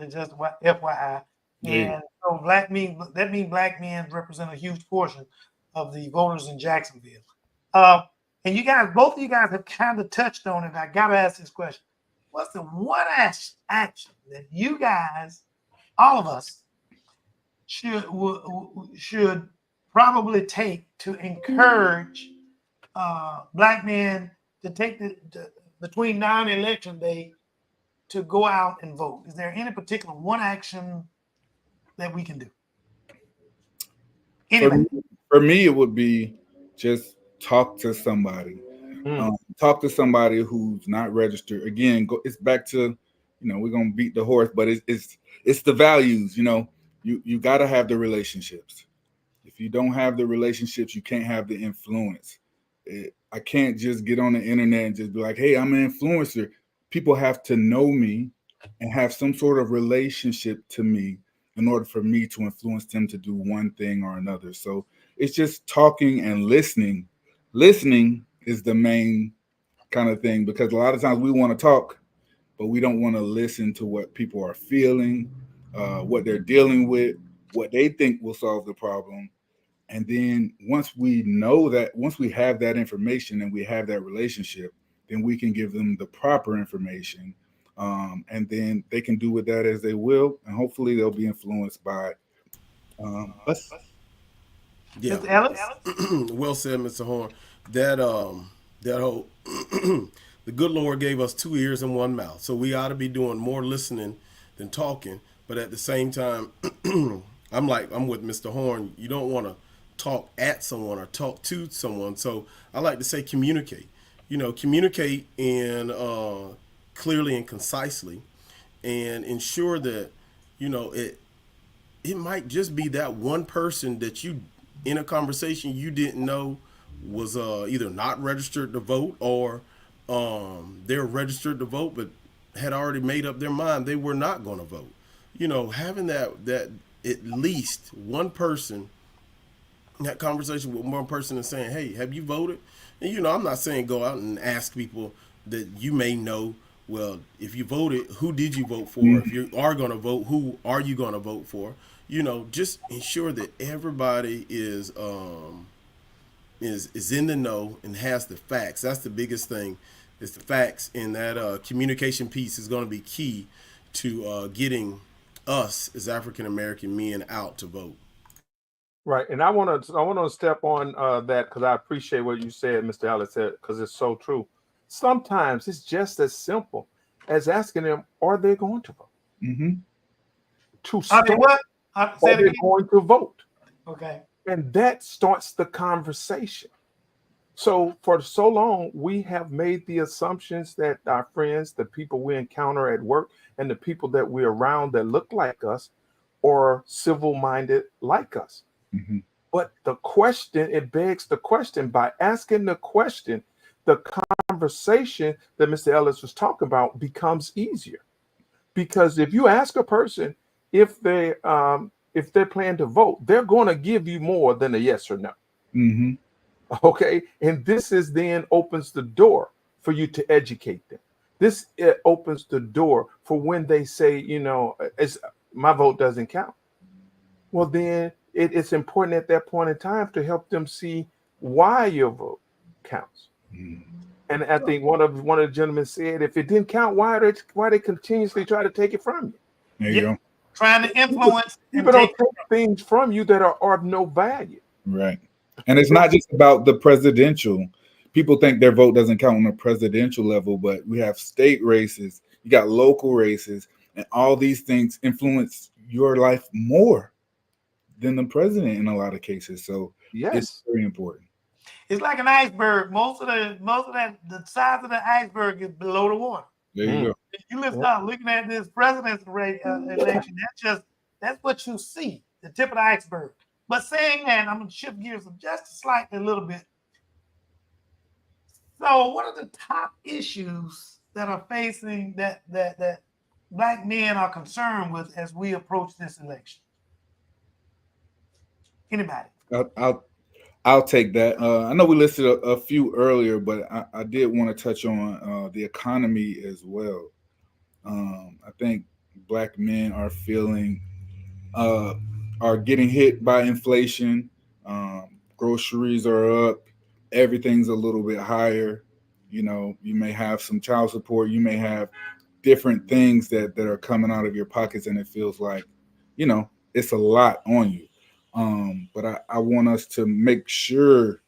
Just FYI. And so that means Black men represent a huge portion of the voters in Jacksonville. And you guys, both of you guys have kind of touched on it. I got to ask this question. What's the one action that you guys, all of us, should probably take to encourage Black men to take between now and election day to go out and vote? Is there any particular one action that we can do? Anyway. For me, it would be just talk to somebody. Talk to somebody who's not registered. Again, it's back to, we're gonna beat the horse, but it's the values. You got to have the relationships. If you don't have the relationships, you can't have the influence. I can't just get on the internet and just be like, hey, I'm an influencer. People have to know me and have some sort of relationship to me in order for me to influence them to do one thing or another. So it's just talking and listening. Listening is the main kind of thing, because a lot of times we want to talk, but we don't want to listen to what people are feeling, what they're dealing with, what they think will solve the problem. And then once we have that information and we have that relationship, then we can give them the proper information and then they can do with that as they will, and hopefully they'll be influenced by us. Yeah. Mr. Ellis? Well said, Mr. Horn. That that whole the good Lord gave us 2 ears and 1 mouth, so we ought to be doing more listening than talking. But at the same time, I'm with Mr. Horn. You don't want to talk at someone or talk to someone. So I like to say communicate. Communicate in clearly and concisely, and ensure that it might just be that one person that you in a conversation you didn't know was either not registered to vote, or they're registered to vote but had already made up their mind they were not going to vote. Having that at least one person, that conversation with one person and saying, hey, have you voted? And I'm not saying go out and ask people that you may know, well, if you voted, who did you vote for? If you are going to vote, who are you going to vote for? Just ensure that everybody is in the know and has the facts. That's the biggest thing, is the facts, and that communication piece is going to be key to getting us as African American men out to vote. Right, and I want to step on that, because I appreciate what you said, Mr. Ellis said, because it's so true. Sometimes it's just as simple as asking them, are they going to vote? Mm-hmm. To I start, mean, what? are Say it they again. going to vote? Okay. And that starts the conversation. So for so long, we have made the assumptions that our friends, the people we encounter at work, and the people that we're around that look like us are civil-minded like us. Mm-hmm. But the question, it begs the question. By asking the question, the conversation that Mr. Ellis was talking about becomes easier. Because if you ask a person if they plan to vote, they're going to give you more than a yes or no. Mm-hmm. Okay, and this is then opens the door for you to educate them. This opens the door for when they say, it's my vote doesn't count. Well, then it's important at that point in time to help them see why your vote counts. Mm-hmm. And I think one of the gentlemen said, if it didn't count, why they continuously try to take it from you? There you go. Trying to influence. People don't take things from you that are of no value. Right. And it's not just about the presidential. People think their vote doesn't count on a presidential level, but we have state races, you got local races, and all these things influence your life more than the president in a lot of cases. So yes, it's very important. It's like an iceberg. Most of that, the size of the iceberg is below the water. There you go. If you start looking at this presidential election, that's what you see, the tip of the iceberg. But saying that, I'm going to shift gears just slightly a little bit. So what are the top issues that are facing that Black men are concerned with as we approach this election? Anybody? I'll take that. I know we listed a few earlier, but I did want to touch on the economy as well. I think Black men are are getting hit by inflation. Groceries are up. Everything's a little bit higher. You may have some child support. You may have different things that are coming out of your pockets, and it feels like, it's a lot on you. But I want us to make sure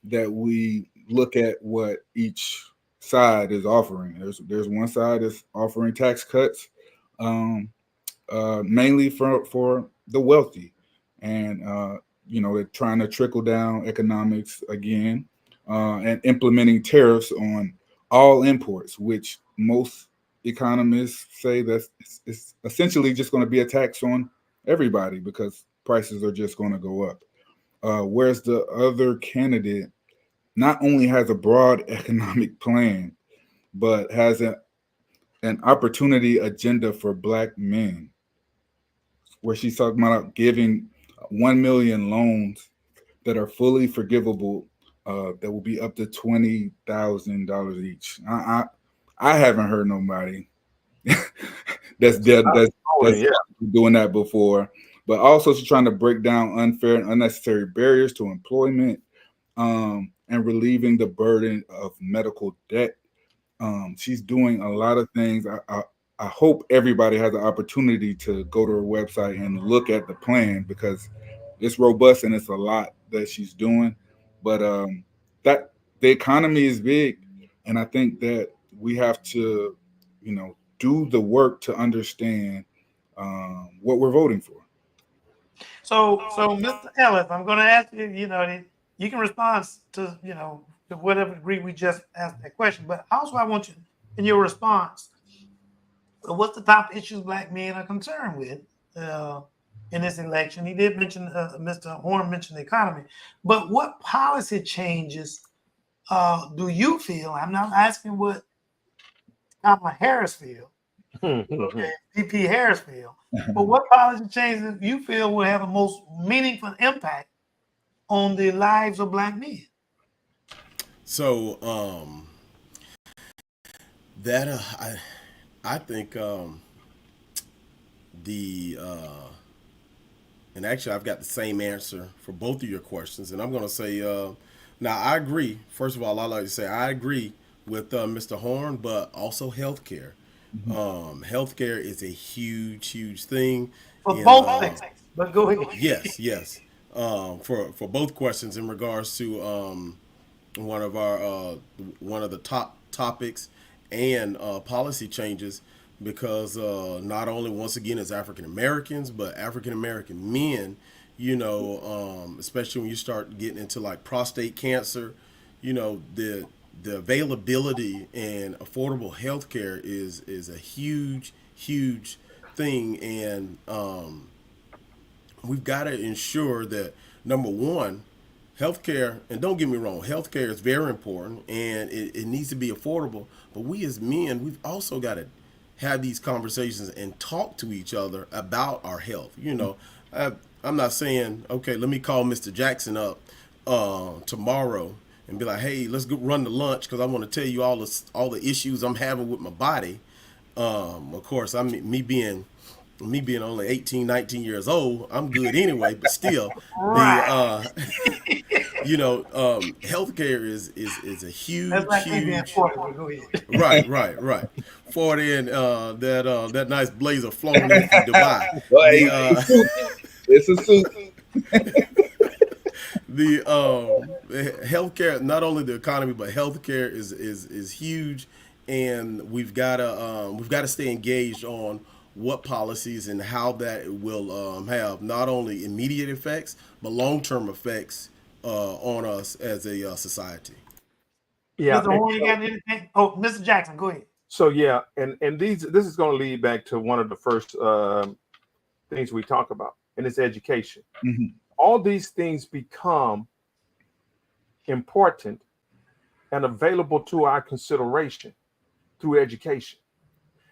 that we look at what each side is offering. There's one side that's offering tax cuts, mainly for the wealthy, and they're trying to trickle down economics again, and implementing tariffs on all imports, which most economists say that it's essentially just going to be a tax on everybody because prices are just going to go up. Whereas the other candidate not only has a broad economic plan, but has an opportunity agenda for Black men, where she's talking about giving 1 million loans that are fully forgivable, that will be up to $20,000 each. I haven't heard nobody that's doing that before. But also she's trying to break down unfair and unnecessary barriers to employment, and relieving the burden of medical debt. She's doing a lot of things. I hope everybody has the opportunity to go to her website and look at the plan because it's robust and it's a lot that she's doing. But that the economy is big, and I think that we have to, do the work to understand what we're voting for. So, Mr. Ellis, I'm going to ask you, you can respond to, to whatever degree we just asked that question. But also, I want you, in your response, what's the top issues Black men are concerned with in this election? He did mention, Mr. Horn mentioned the economy, but what policy changes do you feel? I'm not asking what Kamala Harris feels. Okay, VP Harris feel. But what policy changes do you feel will have the most meaningful impact on the lives of Black men? So that I think and actually I've got the same answer for both of your questions, and I'm going to say now I agree. First of all, I like to say I agree with Mr. Horn, but also healthcare. Healthcare is a huge thing. For both things, but go ahead. Yes. For both questions in regards to one of the top topics and policy changes, because not only once again as African Americans, but African American men, especially when you start getting into like prostate cancer, the availability and affordable health care is a huge thing, and we've got to ensure that, number one, healthcare, and don't get me wrong, healthcare is very important and it needs to be affordable, but we as men, we've also got to have these conversations and talk to each other about our health. I'm not saying, okay, let me call Mr. Jackson up tomorrow and be like, hey, let's go run to lunch because I want to tell you all the issues I'm having with my body. Of course, me being only 18, 19 years old, I'm good anyway, but still, healthcare is a huge, right. 40 and that nice blazer flown in from Dubai. It's a suit. The healthcare, not only the economy, but healthcare is huge, and we've got to stay engaged on what policies and how that will have not only immediate effects but long-term effects on us as a society. Yeah. Mr. Horn, you got anything? Oh, Mr. Jackson, go ahead. So yeah, and this is going to lead back to one of the first things we talk about, and it's education. All these things become important and available to our consideration through education.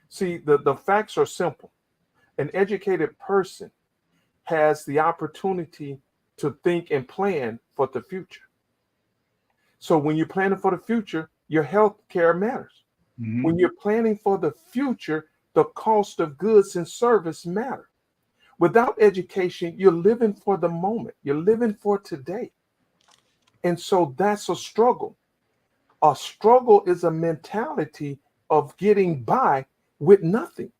See, the facts are simple. An educated person has the opportunity to think and plan for the future. So when you're planning for the future, your health care matters. When you're planning for the future, the cost of goods and service matter. Without education, you're living for the moment. You're living for today. And so that's a struggle. A struggle is a mentality of getting by with nothing.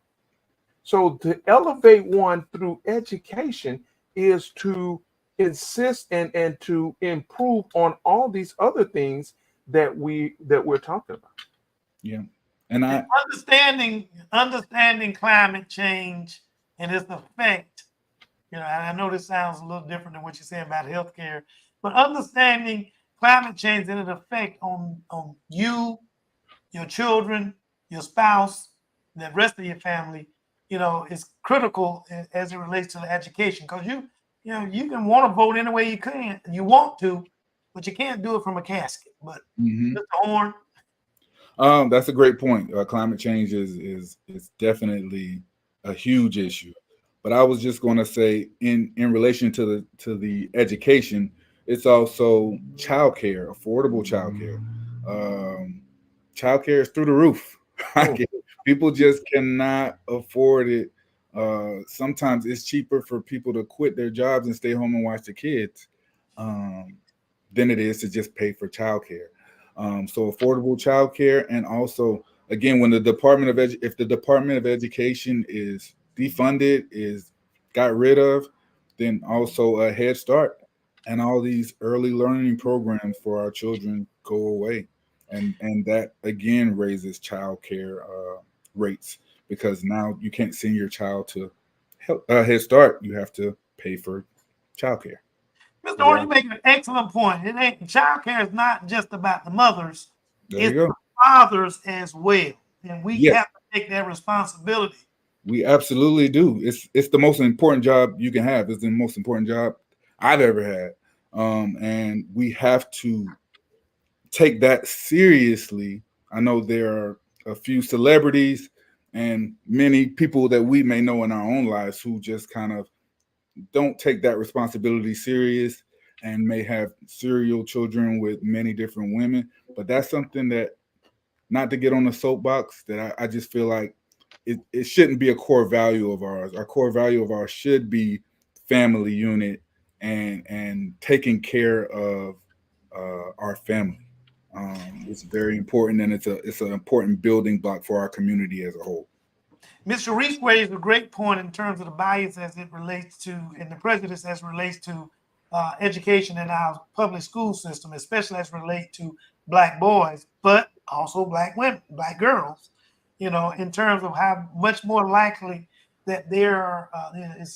So to elevate one through education is to insist and to improve on all these other things that we're talking about. Yeah. And understanding climate change and its effect. I know this sounds a little different than what you're saying about healthcare, but understanding climate change and its effect on you, your children, your spouse, and the rest of your family, is critical as it relates to the education. Because you can want to vote any way you want to, but you can't do it from a casket. But Mr. Horn. That's a great point. Climate change is definitely a huge issue. But I was just going to say, in relation to the education, it's also childcare, affordable childcare. Childcare is through the roof. People just cannot afford it. Sometimes it's cheaper for people to quit their jobs and stay home and watch the kids than it is to just pay for childcare. So affordable childcare, and also again, when the Department of if the Department of Education is defunded, is got rid of, then also a Head Start and all these early learning programs for our children go away, and that again raises childcare rates, because now you can't send your child to Head Start. You have to pay for childcare. Mr. Horn, you make an excellent point. It ain't child care is not just about the mothers, There it's you go. the fathers as well. And we Yes. have to take that responsibility. We absolutely do. It's the most important job you can have. It's the most important job I've ever had. And we have to take that seriously. I know there are a few celebrities and many people that we may know in our own lives who just kind of don't take that responsibility serious and may have serial children with many different women. But that's something that, not to get on the soapbox, that I just feel like it shouldn't be a core value of ours. Our core value of ours should be family unit and taking care of our family. It's very important, and it's an important building block for our community as a whole. Mr. Reese raised a great point in terms of the bias as it relates to, and the prejudice as it relates to education in our public school system, especially as it relates to Black boys, but also Black women, Black girls, you know, in terms of how much more likely that they're,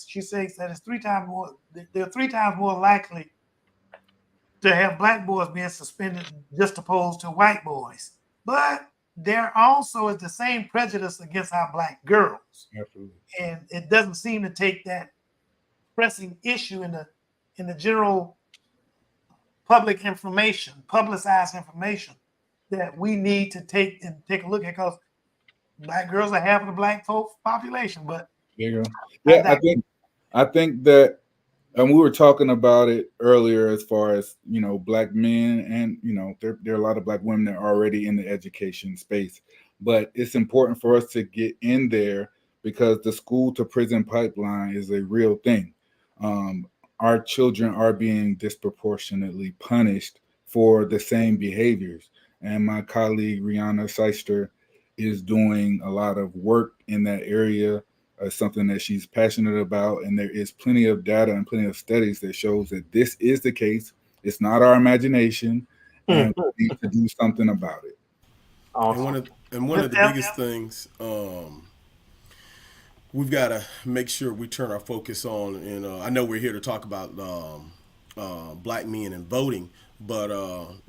she says that it's they're 3 times more likely to have Black boys being suspended just opposed to white boys. But there also is the same prejudice against our Black girls. Absolutely. And it doesn't seem to take that pressing issue in the general public information, publicized information that we need to take a look at, because Black girls are half of the Black folk population. But there you go. Yeah, I think that, and we were talking about it earlier, as far as, you know, Black men, and, you know, there are a lot of Black women that are already in the education space, but it's important for us to get in there, because the school to prison pipeline is a real thing. Our children are being disproportionately punished for the same behaviors, and my colleague Rihanna Seister is doing a lot of work in that area. Something that she's passionate about, and there is plenty of data and plenty of studies that shows that this is the case. It's not our imagination, and we need to do something about it. Awesome. And one of the biggest things we've got to make sure we turn our focus on, and I know we're here to talk about Black men and voting, but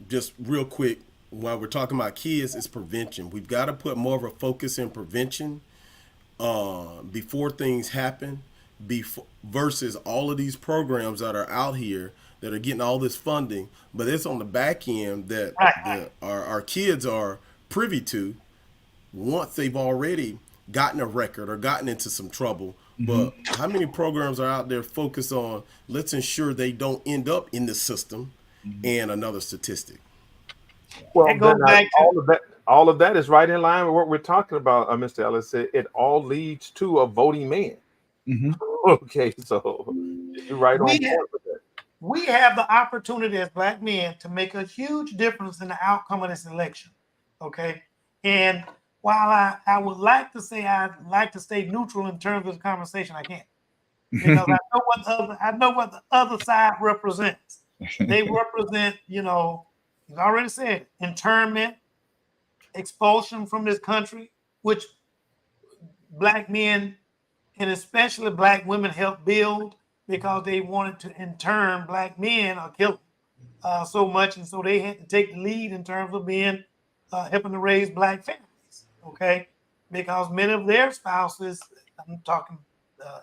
just real quick, while we're talking about kids, it's prevention. We've got to put more of a focus in prevention before things happen, versus all of these programs that are out here that are getting all this funding, but it's on the back end that our kids are privy to once they've already gotten a record or gotten into some trouble. But how many programs are out there focused on, let's ensure they don't end up in the system? And another statistic. Well, then, all of that is right in line with what we're talking about, Mr. Ellis. It all leads to a voting man. Okay, so you're right on point with that. We have the opportunity as Black men to make a huge difference in the outcome of this election. Okay, and while I would like to say I'd like to stay neutral in terms of the conversation, I can't, because I know what the other side represents. They represent, you know, you've already said, internment, expulsion from this country, which Black men and especially Black women helped build, because they wanted to intern Black men or kill them so much, and so they had to take the lead in terms of being helping to raise Black families. Okay, because many of their spouses, I'm talking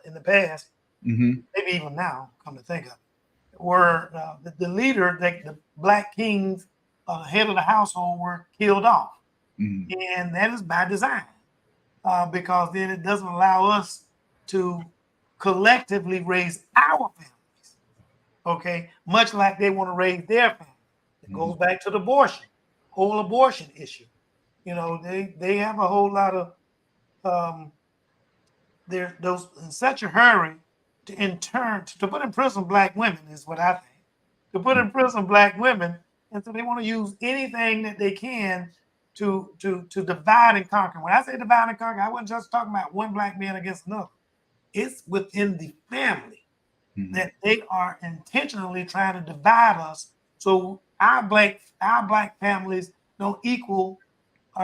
in the past, maybe even now, come to think of it, were the leader, the Black kings, head of the household, were killed off. And that is by design, because then it doesn't allow us to collectively raise our families, okay, much like they want to raise their family. It goes back to the whole abortion issue. You know, they have a whole lot of they're those in such a hurry to put in prison Black women, is what I think. To put in prison Black women and so they want to use anything that they can to divide and conquer. When I say divide and conquer, I wasn't just talking about one black man against another. It's within the family that they are intentionally trying to divide us, so our black families are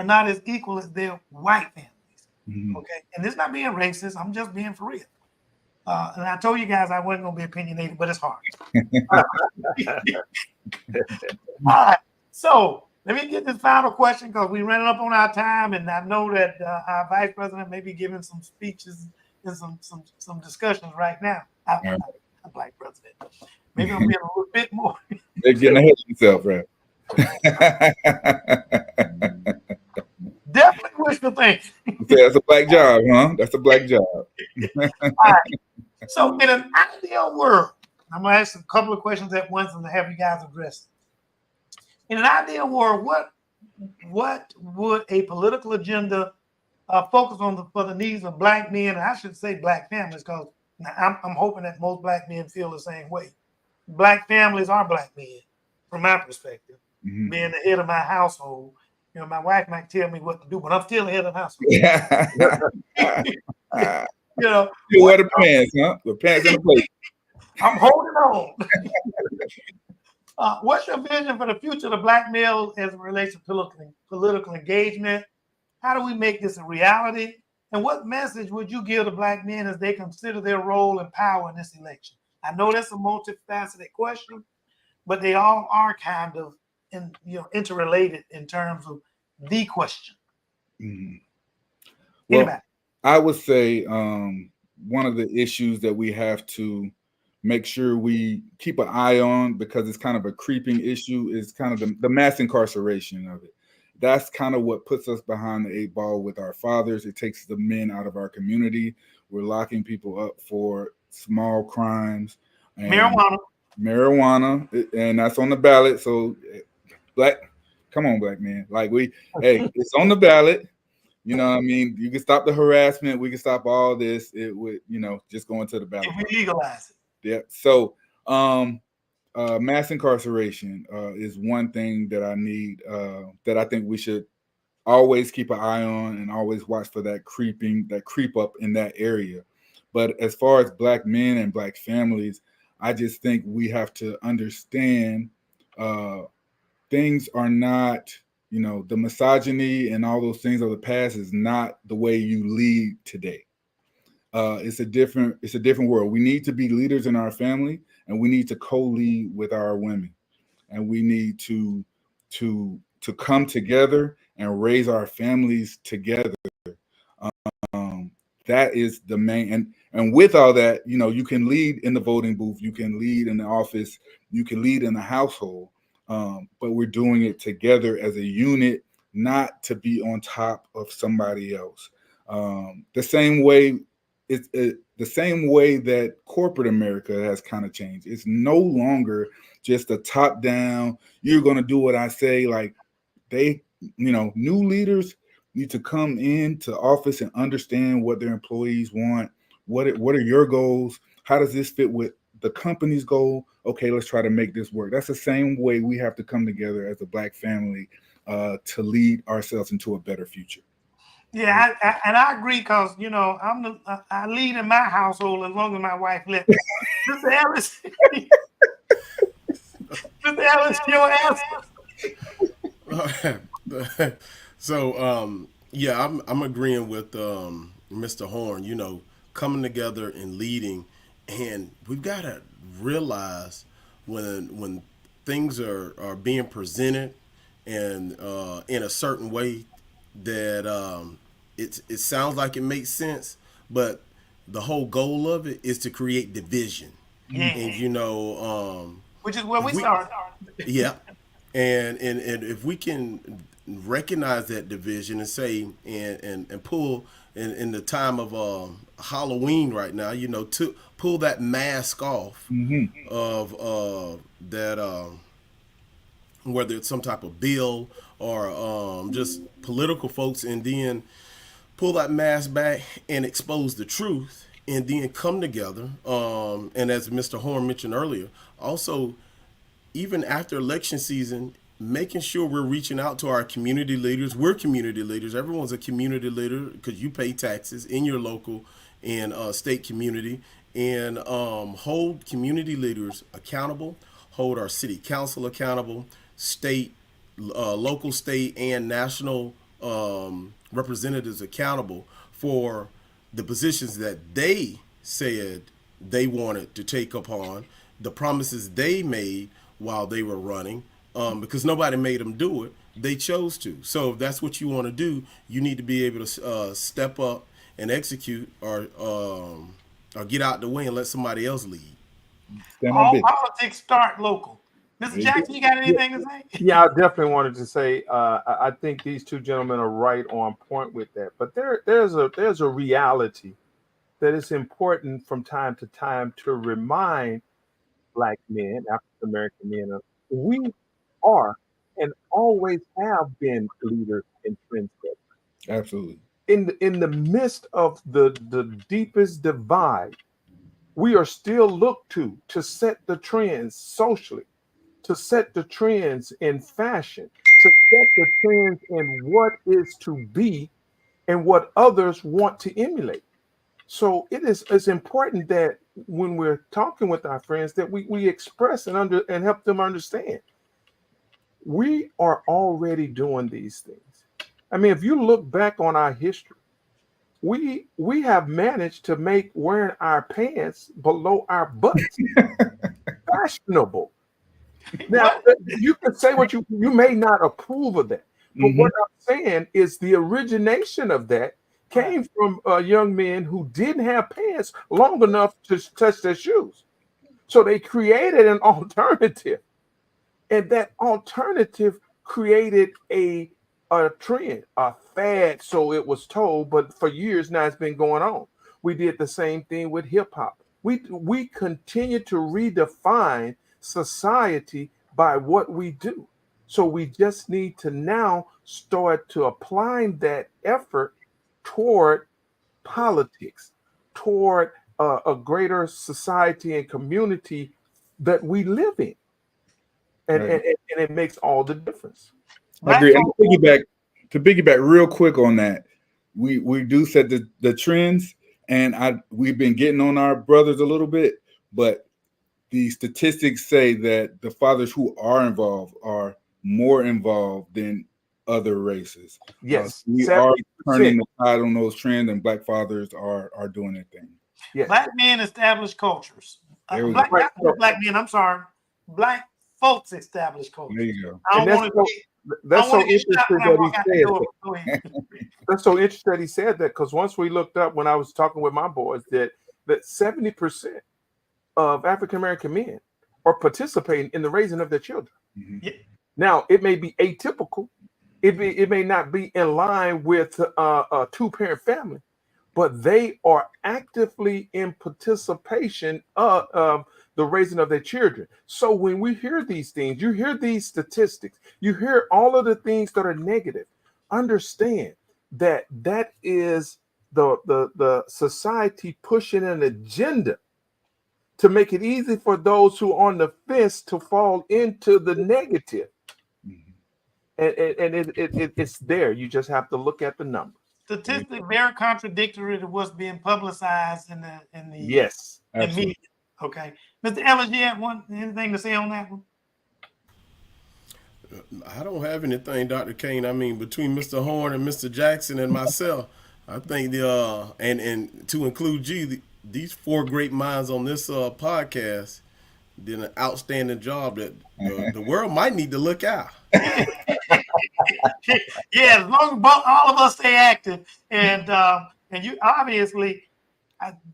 not as equal as their white families. Okay, and this not being racist. I'm just being for real. And I told you guys I wasn't gonna be opinionated, but it's hard. All right, so let me get this final question because we're running up on our time, and I know that our vice president may be giving some speeches and some discussions right now. I'm black president. Maybe I'm being a little bit more. They're getting ahead of yourself, right? Definitely wishful thinking. That's a black job, huh? That's a black job. All right. So in an ideal world, I'm gonna ask a couple of questions at once and have you guys address it. In an ideal world, what would a political agenda focus on for the needs of black men? And I should say black families, because I'm hoping that most black men feel the same way. Black families are black men, from my perspective. Being the head of my household, you know, my wife might tell me what to do, but I'm still the head of the household. You know, you wear the pants, huh? The pants and the plate. I'm holding on. What's your vision for the future of the black male as it relates to political engagement? How do we make this a reality? And what message would you give to black men as they consider their role and power in this election? I know that's a multifaceted question, but they all are kind of interrelated in terms of the question. Well, I would say one of the issues that we have to make sure we keep an eye on, because it's kind of a creeping issue, is kind of the mass incarceration of it. That's kind of what puts us behind the 8 ball with our fathers. It takes the men out of our community. We're locking people up for small crimes. And marijuana, and that's on the ballot. So come on, black man. Like it's on the ballot. You know what I mean? You can stop the harassment. We can stop all this. It would, just go into the ballot. If we legalize it. Yeah. So mass incarceration is one thing that I need, that I think we should always keep an eye on and always watch for that creep up in that area. But as far as black men and black families, I just think we have to understand things are not, the misogyny and all those things of the past is not the way you lead today. It's a different world. We need to be leaders in our family, and we need to co-lead with our women, and we need to come together and raise our families together. That is the main, and with all that, you can lead in the voting booth, you can lead in the office, you can lead in the household, but we're doing it together as a unit, not to be on top of somebody else. The same way that corporate America has kind of changed. It's no longer just a top down, you're going to do what I say. Like new leaders need to come into office and understand what their employees want. What are your goals? How does this fit with the company's goal? Okay, let's try to make this work. That's the same way we have to come together as a black family to lead ourselves into a better future. Yeah, I agree, because I lead in my household as long as my wife lets me. Mr. Ellis, Mr. Ellis, your answer. So I'm agreeing with Mr. Horn. Coming together and leading, and we've got to realize when things are being presented and in a certain way that it sounds like it makes sense, but the whole goal of it is to create division. And which is where we start. Yeah. And if we can recognize that division and say and pull in the time of Halloween right now, to pull that mask off of that, whether it's some type of bill or just political folks, and then pull that mask back and expose the truth, and then come together. And as Mr. Horn mentioned earlier, also even after election season, making sure we're reaching out to our community leaders. We're community leaders. Everyone's a community leader because you pay taxes in your local and state community, and hold community leaders accountable, hold our city council accountable, state, local, state, and national representatives accountable for the positions that they said they wanted to take upon, the promises they made while they were running, because nobody made them do it. They chose to. So if that's what you want to do, you need to be able to step up and execute, or get out the way and let somebody else lead. All politics start local. Mr. Jackson, you got anything to say? Yeah, I definitely wanted to say I think these two gentlemen are right on point with that. But there's a reality that is important from time to time to remind Black men, African American men, of we are and always have been leaders and trendsetters. Absolutely. In the midst of the deepest divide, we are still looked to set the trends socially, to set the trends in fashion, to set the trends in what is to be and what others want to emulate. So it's important that when we're talking with our friends that we express and help them understand. We are already doing these things. I mean, if you look back on our history, we have managed to make wearing our pants below our butts fashionable. Now, you can say what you may not approve of that, but what I'm saying is the origination of that came from young men who didn't have pants long enough to touch their shoes. So they created an alternative, and that alternative created a trend, a fad, so it was told, but for years now it's been going on. We did the same thing with hip hop. We continue to redefine society by what we do. So we just need to now start to applying that effort toward politics, toward a greater society and community that we live in. And it makes all the difference. I agree. And to piggyback real quick on that, we do set the trends, and we've been getting on our brothers a little bit, but the statistics say that the fathers who are involved are more involved than other races. Yes, we 70%. are turning the tide on those trends, and Black fathers are doing their thing. Yes. Black men establish cultures. Black men, I'm sorry. Black folks establish culture. There you go. I don't want to That's so interesting that he said that. That's so interesting that he said that, because once we looked up when I was talking with my boys that 70% of African American men are participating in the raising of their children. Yeah. Now, it may be atypical. It may not be in line with a two-parent family, but they are actively in participation of the raising of their children. So when we hear these things, you hear these statistics, you hear all of the things that are negative, understand that is the society pushing an agenda to make it easy for those who are on the fence to fall into the negative. And it's there. You just have to look at the numbers. Statistics very contradictory to what's being publicized in the yes, in media. Okay, Mr. Ellis, you have anything to say on that one? I don't have anything, Dr. Kane. I mean, between Mr. Horn and Mr. Jackson and myself, I think and to include you, these four great minds on this podcast did an outstanding job that the world might need to look out. Yeah, as long as all of us stay active, and you obviously,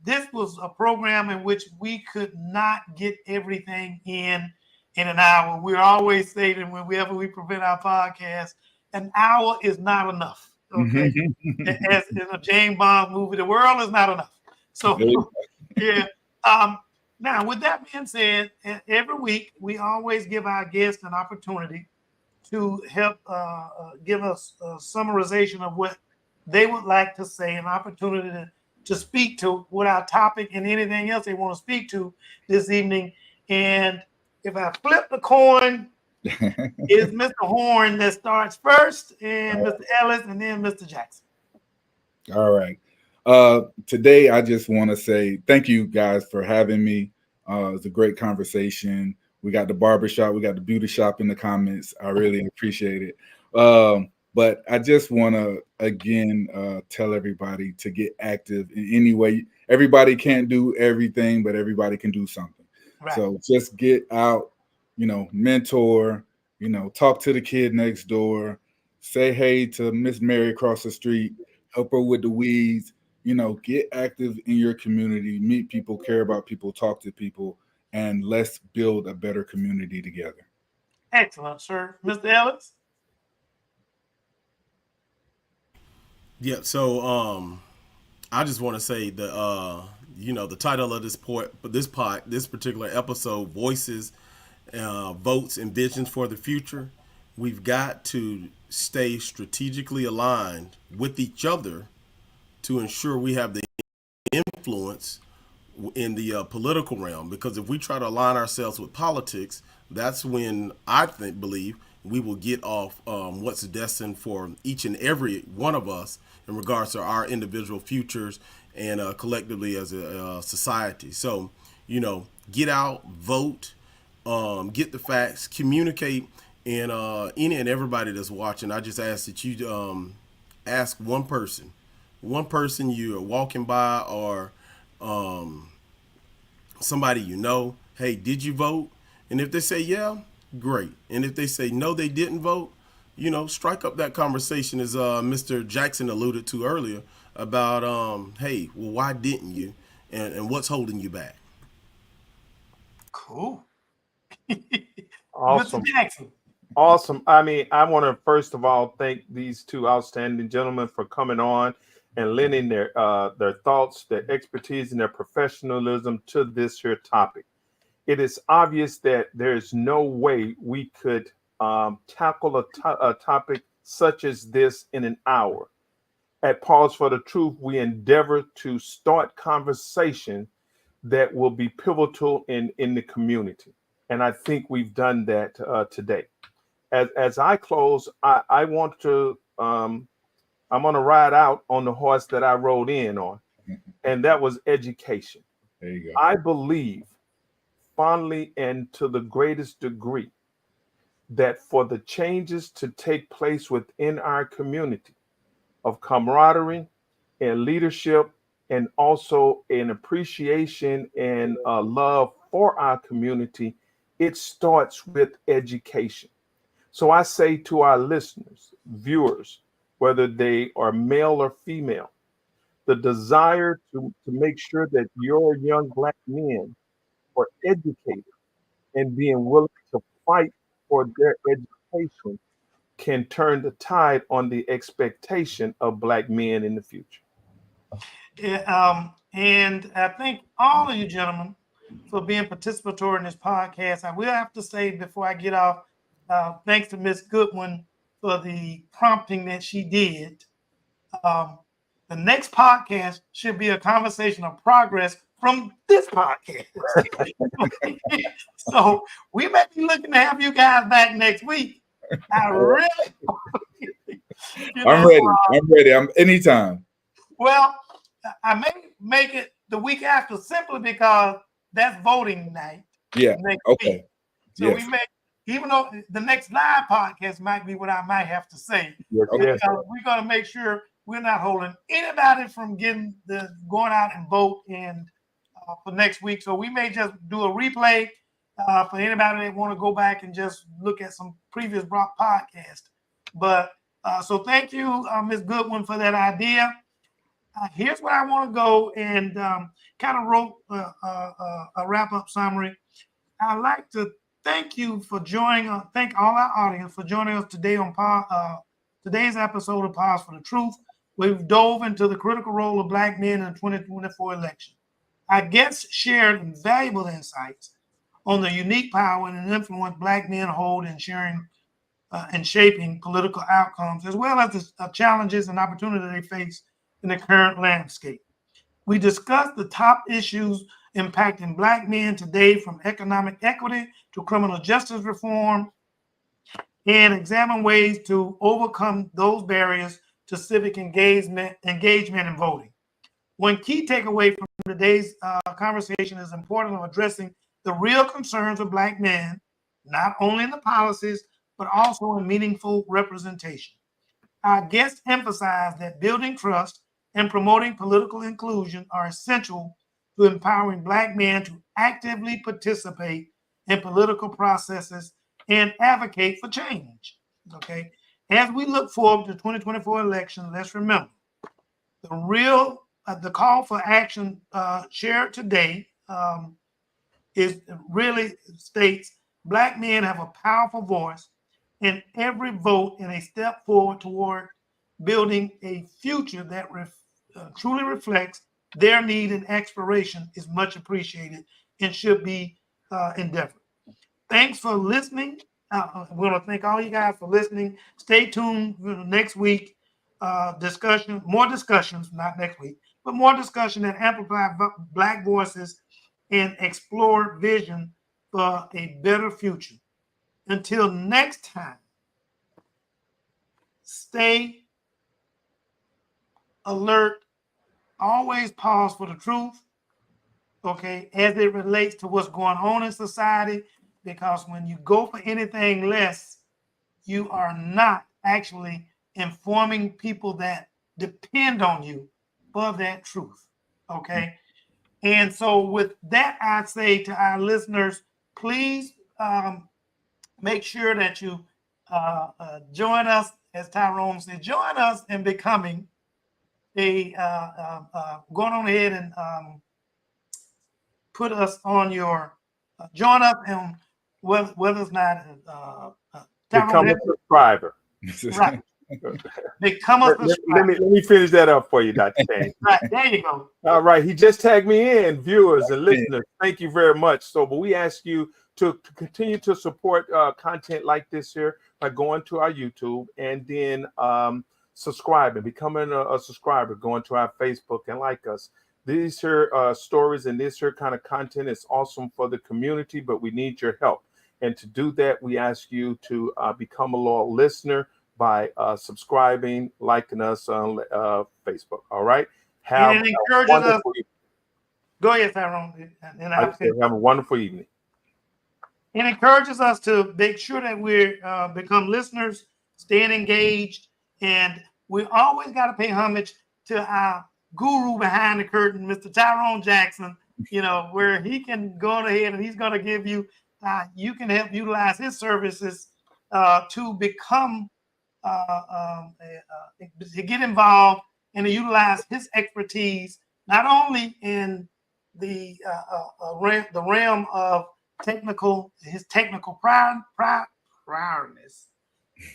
this was a program in which we could not get everything in an hour. We're always stating whenever we prevent our podcast, an hour is not enough. Okay, as in a James Bond movie, the world is not enough. So yeah. Now, with that being said, every week we always give our guests an opportunity to help give us a summarization of what they would like to say, an opportunity to speak to what our topic and anything else they want to speak to this evening. And if I flip the coin, it's Mr. Horn that starts first, and Mr. Ellis, and then Mr. Jackson. All right. Today, I just want to say thank you guys for having me. It's a great conversation. We got the barbershop, we got the beauty shop in the comments. I really appreciate it. But I just want to, again, tell everybody to get active in any way. Everybody can't do everything, but everybody can do something. Right. So just get out, mentor, talk to the kid next door, say hey to Miss Mary across the street, help her with the weeds, get active in your community, meet people, care about people, talk to people, and let's build a better community together. Excellent, sir. Mr. Ellis? Yeah, so I just want to say the title of this particular episode, Voices, Votes, and Visions for the Future. We've got to stay strategically aligned with each other to ensure we have the influence in the political realm, because if we try to align ourselves with politics, that's when I believe we will get off what's destined for each and every one of us in regards to our individual futures and collectively as a society. So, get out, vote, get the facts, communicate, and any and everybody that's watching, I just ask that you ask one person you are walking by, or somebody hey, did you vote? And if they say yeah, great. And if they say no, they didn't vote, strike up that conversation, as Mr. Jackson alluded to earlier, about hey, well, why didn't you, and what's holding you back? Cool. Awesome. Mr. Jackson. Awesome. I mean, I want to first of all thank these two outstanding gentlemen for coming on and lending their thoughts, their expertise, and their professionalism to this here topic. It is obvious that there is no way we could tackle a topic such as this in an hour. At Pause for the Truth, we endeavor to start conversation that will be pivotal in the community. And I think we've done that today. As I close, I want to, I'm going to ride out on the horse that I rode in on, and that was education. There you go. I believe fondly and to the greatest degree that for the changes to take place within our community of camaraderie and leadership, and also an appreciation and love for our community, it starts with education. So I say to our listeners, viewers, whether they are male or female, the desire to make sure that your young Black men are educated and being willing to fight for their education can turn the tide on the expectation of Black men in the future. Yeah, and I thank all of you gentlemen for being participatory in this podcast. I will have to say before I get off, thanks to Ms. Goodwin for the prompting that she did. The next podcast should be a conversation of progress from this podcast. So we may be looking to have you guys back next week. I really, I'm ready. I'm anytime. Well, I may make it the week after simply because that's voting night. Yeah. Okay. Week. So yes. We may, even though the next live podcast might be what I might have to say, yes, yes. We're going to make sure we're not holding anybody from going out and vote for next week. So we may just do a replay for anybody that want to go back and just look at some previous podcasts. But so thank you, Ms. Goodwin, for that idea. Here's where I want to go and kind of wrote a wrap-up summary. I'd like to thank you for joining us. Thank all our audience for joining us today on today's episode of Pause for the Truth. We've dove into the critical role of Black men in the 2024 election. Our guests shared invaluable insights on the unique power and influence Black men hold in sharing and shaping political outcomes, as well as the challenges and opportunities they face in the current landscape. We discussed the top issues impacting Black men today, from economic equity to criminal justice reform, and examine ways to overcome those barriers to civic engagement and voting. One key takeaway from today's conversation is important of addressing the real concerns of Black men, not only in the policies, but also in meaningful representation. Our guests emphasized that building trust and promoting political inclusion are essential to empowering Black men to actively participate in political processes and advocate for change. Okay, as we look forward to the 2024 election, let's remember the call for action shared today is really states Black men have a powerful voice, and every vote in a step forward toward building a future that truly reflects their need and aspiration is much appreciated and should be endeavored. Thanks for listening. We want to thank all you guys for listening. Stay tuned for the next week discussion, more discussions, not next week, but more discussion that amplify Black voices and explore vision for a better future. Until next time, stay alert, always pause for the truth, okay, as it relates to what's going on in society, because when you go for anything less, you are not actually informing people that depend on you for that truth, okay? And so with that, I'd say to our listeners, please make sure that you join us, as Tyrone said, join us in becoming going on ahead and put us on your, join us and whether it's not Become a subscriber. Right. Become a subscriber. Let me finish that up for you, Dr. Kane. Right, there you go. All right, he just tagged me in, viewers and listeners. Thank you very much. So, but we ask you to continue to support content like this here by going to our YouTube and then subscribing, becoming a subscriber, going to our Facebook and like us. These here stories and this here kind of content is awesome for the community, but we need your help. And to do that, we ask you to become a loyal listener by subscribing, liking us on Facebook. All right. And it encourages us. Go ahead, Tyrone. And have a wonderful evening. It encourages us to make sure that we become listeners, staying engaged, and we always got to pay homage to our guru behind the curtain, Mr. Tyrone Jackson. You know, where he can go ahead and he's going to give you. You can help utilize his services to become to get involved and to utilize his expertise, not only in the realm of his technical prowess,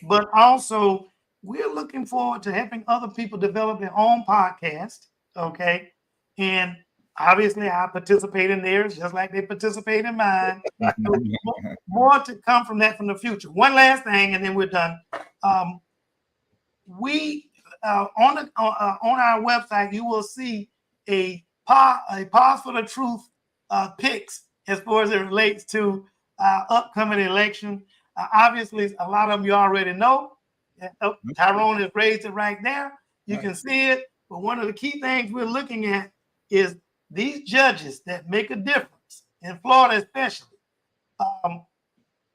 but also we're looking forward to helping other people develop their own podcast. Okay, and obviously I participate in theirs just like they participate in mine. More to come from that from the future. One last thing, and then we're done. We on our website, you will see a pause for the truth picks as far as it relates to upcoming election. Obviously, a lot of them you already know. Tyrone has raised it right there. You can see it. But one of the key things we're looking at is these judges that make a difference in Florida, especially.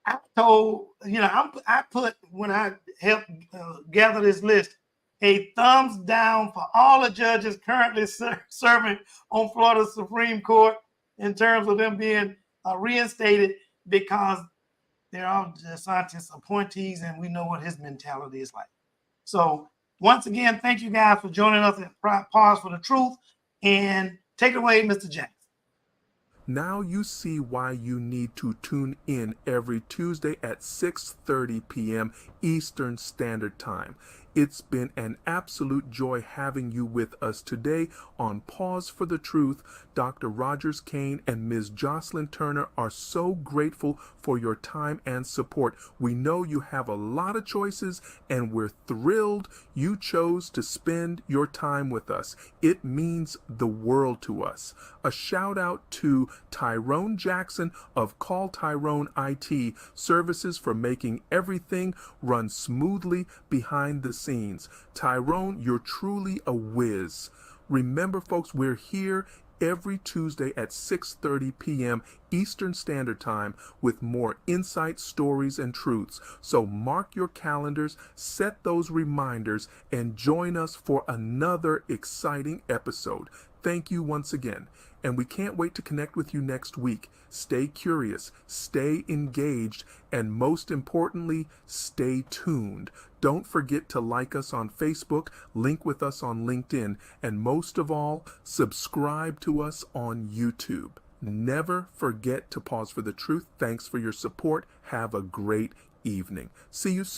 I told, I put, when I helped gather this list, a thumbs down for all the judges currently serving on Florida Supreme Court in terms of them being reinstated, because they're all DeSantis appointees and we know what his mentality is like. So once again, thank you guys for joining us at Pause for the Truth, and take it away, Mr. Jackson. Now you see why you need to tune in every Tuesday at 6:30 p.m. Eastern Standard Time. It's been an absolute joy having you with us today on Pause for the Truth. Dr. Rogers Kane and Ms. Jocelyn Turner are so grateful for your time and support. We know you have a lot of choices, and we're thrilled you chose to spend your time with us. It means the world to us. A shout out to Tyrone Jackson of Call Tyrone IT Services for making everything run smoothly behind the scenes. Tyrone, you're truly a whiz. Remember, folks, we're here every Tuesday at 6:30 p.m. Eastern Standard Time with more insights, stories, and truths. So mark your calendars, set those reminders, and join us for another exciting episode. Thank you once again. And we can't wait to connect with you next week. Stay curious, stay engaged, and most importantly, stay tuned. Don't forget to like us on Facebook, link with us on LinkedIn, and most of all, subscribe to us on YouTube. Never forget to pause for the truth. Thanks for your support. Have a great evening. See you soon.